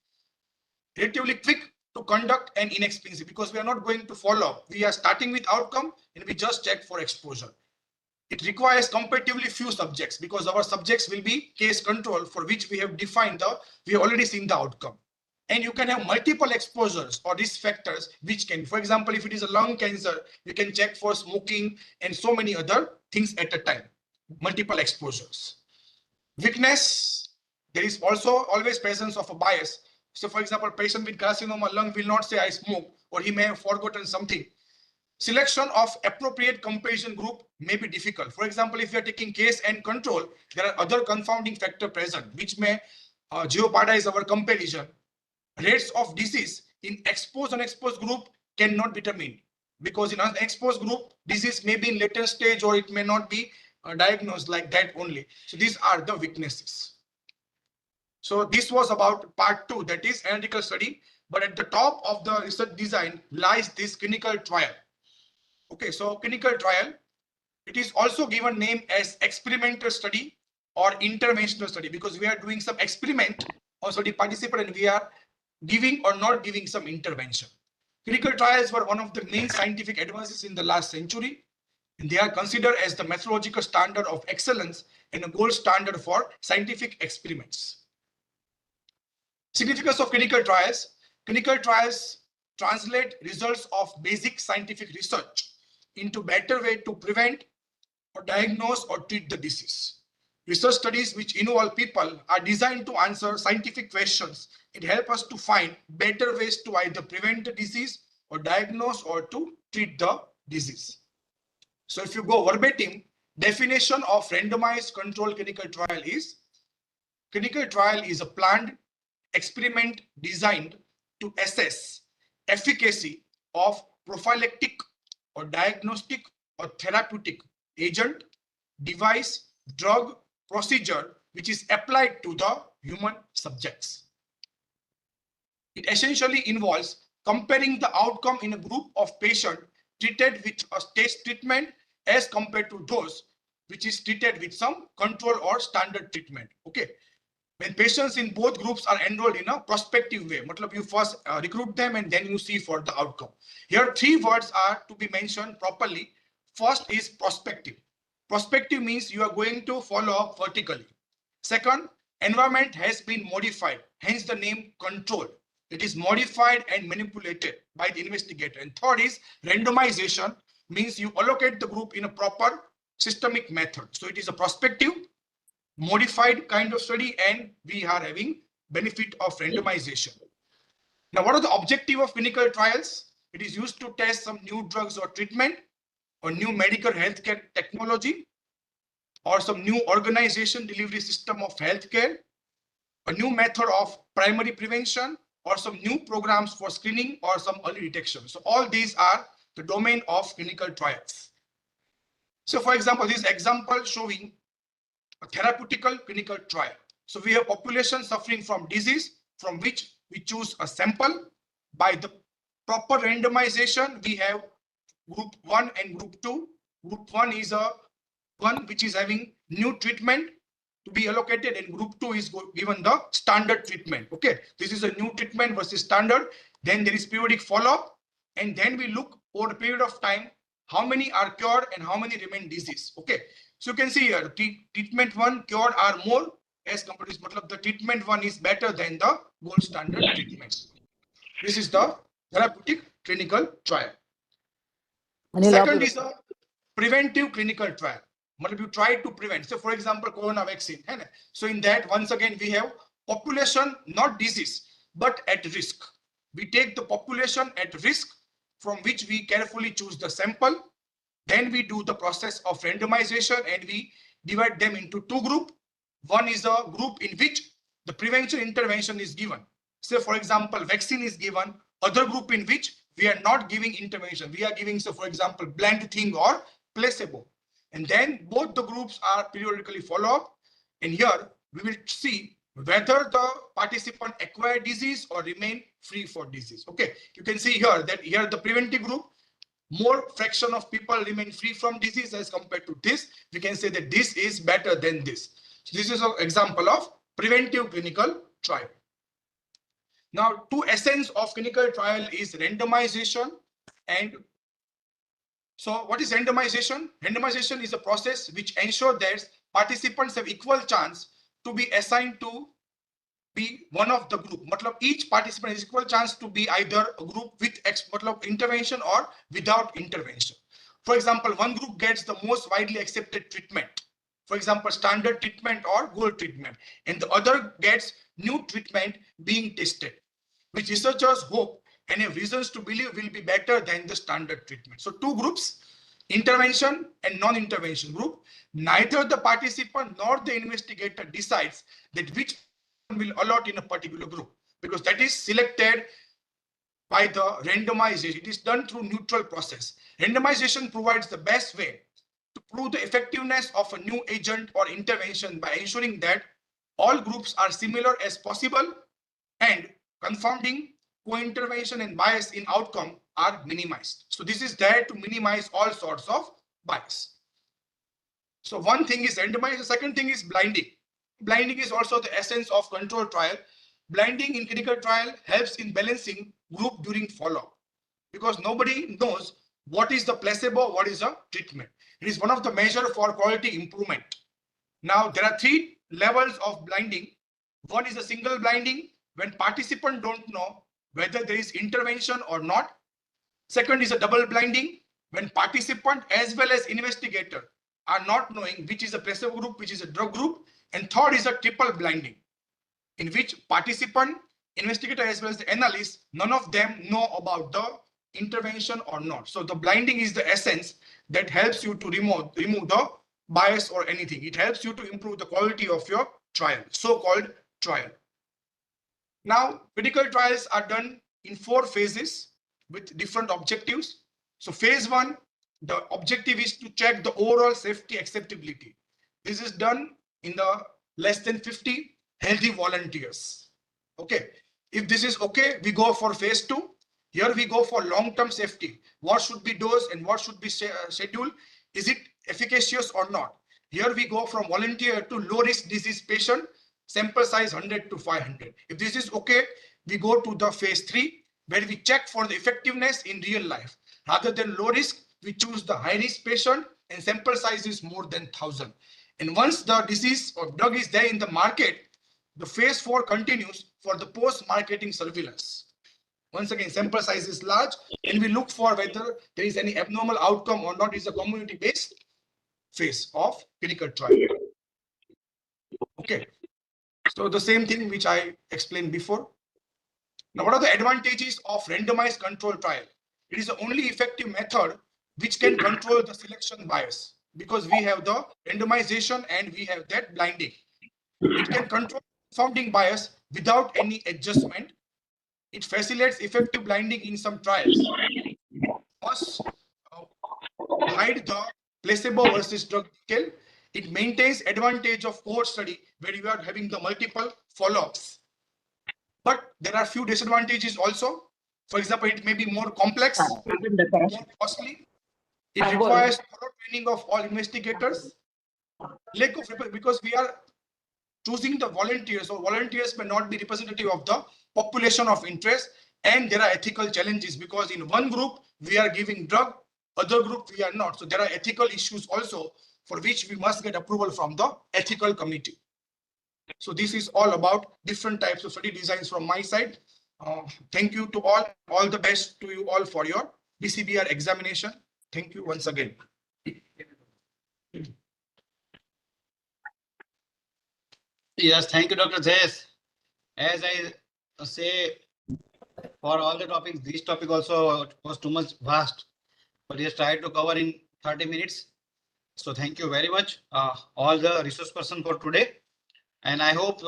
Relatively quick to conduct and inexpensive because we are not going to follow. We are starting with outcome and we just check for exposure. It requires comparatively few subjects because our subjects will be case control, for which we have defined we have already seen the outcome. And you can have multiple exposures or risk factors, which can, for example, if it is a lung cancer, you can check for smoking and so many other things at a time, multiple exposures. Weakness, there is also always presence of a bias. So for example, patient with carcinoma lung will not say I smoke, or he may have forgotten something. Selection of appropriate comparison group may be difficult. For example, if you are taking case and control, there are other confounding factor present, which may jeopardize our comparison. Rates of disease in exposed and unexposed group cannot be determined, because in an exposed group, disease may be in later stage or it may not be diagnosed like that only. So these are the weaknesses. So this was about part 2, that is analytical study. But at the top of the research design lies this clinical trial. Okay, so clinical trial, it is also given name as experimental study or interventional study, because we are doing some experiment or study participant and we are giving or not giving some intervention. Clinical trials were one of the main scientific advances in the last century, and they are considered as the methodological standard of excellence and a gold standard for scientific experiments. Significance of clinical trials. Clinical trials translate results of basic scientific research into better way to prevent or diagnose or treat the disease. Research studies which involve people are designed to answer scientific questions and help us to find better ways to either prevent the disease or diagnose or to treat the disease. So if you go verbatim, definition of randomized controlled clinical trial is a planned experiment designed to assess efficacy of prophylactic or diagnostic or therapeutic agent, device, drug, procedure which is applied to the human subjects. It essentially involves comparing the outcome in a group of patients treated with a test treatment as compared to those which is treated with some control or standard treatment. Okay. When patients in both groups are enrolled in a prospective way, matlab you first recruit them and then you see for the outcome. Here, 3 words are to be mentioned properly. First is prospective. Prospective means you are going to follow up vertically. Second, environment has been modified, hence the name control. It is modified and manipulated by the investigator. And third is randomization, means you allocate the group in a proper systemic method. So it is a prospective, modified kind of study, and we are having benefit of randomization. Now, what are the objective of clinical trials? It is used to test some new drugs or treatment, or new medical healthcare technology, or some new organization delivery system of healthcare, a new method of primary prevention, or some new programs for screening or some early detection. So all these are the domain of clinical trials. So for example, this example showing a therapeutical clinical trial. So we have population suffering from disease from which we choose a sample. By the proper randomization, we have group 1 and group 2. Group 1 is a one which is having new treatment to be allocated, and group 2 is given the standard treatment. Okay, this is a new treatment versus standard. Then there is periodic follow-up, and then we look over a period of time how many are cured and how many remain disease. Okay, so you can see here treatment 1 cured are more as compared to matlab the treatment 1 is better than the gold standard treatment. This is the therapeutic clinical trial. Second is a preventive clinical trial. You try to prevent. So for example, corona vaccine. So in that, once again, we have population, not disease, but at risk. We take the population at risk from which we carefully choose the sample. Then we do the process of randomization and we divide them into 2 groups. One is a group in which the prevention intervention is given. Say for example, vaccine is given. Other group in which we are not giving intervention. We are giving, so for example, blind thing or placebo. And then both the groups are periodically follow up. And here we will see whether the participant acquire disease or remain free for disease. Okay, you can see here that here the preventive group, more fraction of people remain free from disease as compared to this. We can say that this is better than this. So this is an example of preventive clinical trial. Now, 2 essence of clinical trial is randomization and so what is randomization? Randomization is a process which ensures that participants have equal chance to be assigned to be one of the group. Matlab each participant has equal chance to be either a group with intervention or without intervention. For example, one group gets the most widely accepted treatment. For example, standard treatment or gold treatment, and the other gets new treatment being tested, which researchers hope and have reasons to believe will be better than the standard treatment. So 2 groups, intervention and non-intervention group. Neither the participant nor the investigator decides that which will allot in a particular group, because that is selected by the randomization. It is done through neutral process. Randomization provides the best way to prove the effectiveness of a new agent or intervention by ensuring that all groups are similar as possible and confounding, co-intervention and bias in outcome are minimized. So this is there to minimize all sorts of bias. So one thing is randomized. The second thing is blinding. Blinding is also the essence of control trial. Blinding in clinical trial helps in balancing group during follow-up, because nobody knows what is the placebo, what is a treatment. It is one of the measures for quality improvement. Now there are 3 levels of blinding. One is a single blinding, when participants don't know whether there is intervention or not. Second is a double blinding, when participant as well as investigator are not knowing which is a placebo group, which is a drug group. And third is a triple blinding, in which participant, investigator as well as the analyst, none of them know about the intervention or not. So the blinding is the essence that helps you to remove the bias or anything. It helps you to improve the quality of your trial, so-called trial. Now, clinical trials are done in 4 phases with different objectives. So phase 1, the objective is to check the overall safety acceptability. This is done in the less than 50 healthy volunteers. Okay, if this is okay, we go for phase 2. Here we go for long-term safety. What should be dosed and what should be scheduled? Is it efficacious or not? Here we go from volunteer to low risk disease patient, sample size 100 to 500. If this is okay, we go to the phase 3, where we check for the effectiveness in real life. Rather than low risk, we choose the high risk patient and sample size is more than 1,000. And once the disease or drug is there in the market, the phase 4 continues for the post-marketing surveillance. Once again, sample size is large and we look for whether there is any abnormal outcome or not. Is a community-based phase of clinical trial. Okay, so the same thing which I explained before. Now, what are the advantages of randomized control trial? It is the only effective method which can control the selection bias, because we have the randomization and we have that blinding. It can control confounding bias without any adjustment. It facilitates effective blinding in some trials. Must hide the placebo versus drug detail. It maintains advantage of cohort study where you are having the multiple follow-ups. But there are few disadvantages also. For example, it may be more complex, more costly. It requires thorough training of all investigators. Lack of, because we are choosing the volunteers, or volunteers may not be representative of the population of interest, and there are ethical challenges because in one group we are giving drug, other group we are not. So there are ethical issues also for which we must get approval from the ethical committee. So this is all about different types of study designs from my side. Thank you to all the best to you all for your BCBR examination. Thank you once again. Yes, thank you, Dr. Jayesh. As I say, for all the topics, this topic also was too much vast, but he has tried to cover in 30 minutes. So thank you very much, all the resource person for today. And I hope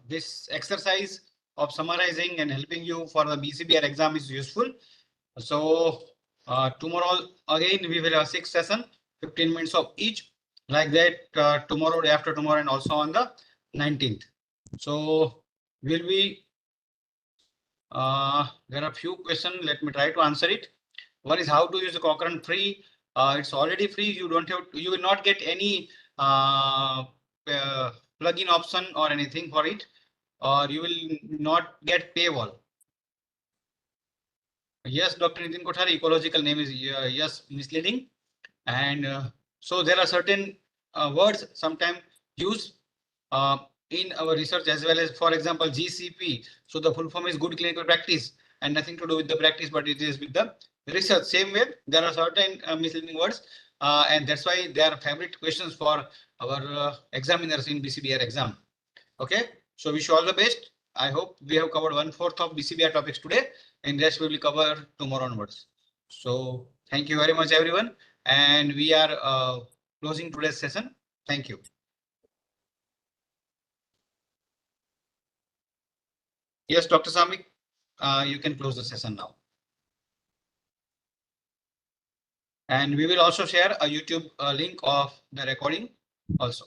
this exercise of summarizing and helping you for the BCBR exam is useful. So tomorrow again we will have 6 sessions, 15 minutes of each, like that tomorrow, day after tomorrow, and also on the 19th. So will we there are a few questions. Let me try to answer it. One is how to use the Cochrane free. It's already free. You don't have to, you will not get any plugin option or anything for it, or you will not get paywall. Yes, Dr. Nitin Kothari, ecological name is yes, misleading. And so there are certain words sometimes used in our research as well as, for example, GCP. So the full form is good clinical practice and nothing to do with the practice, but it is with the research. Same way, there are certain misleading words and that's why they are favorite questions for our examiners in BCBR exam. Okay, so wish you all the best. I hope we have covered 1/4 of BCBR topics today, and rest we will cover tomorrow onwards. So thank you very much, everyone. And we are closing today's session. Thank you. Yes, Dr. Samik, you can close the session now. And we will also share a YouTube link of the recording also.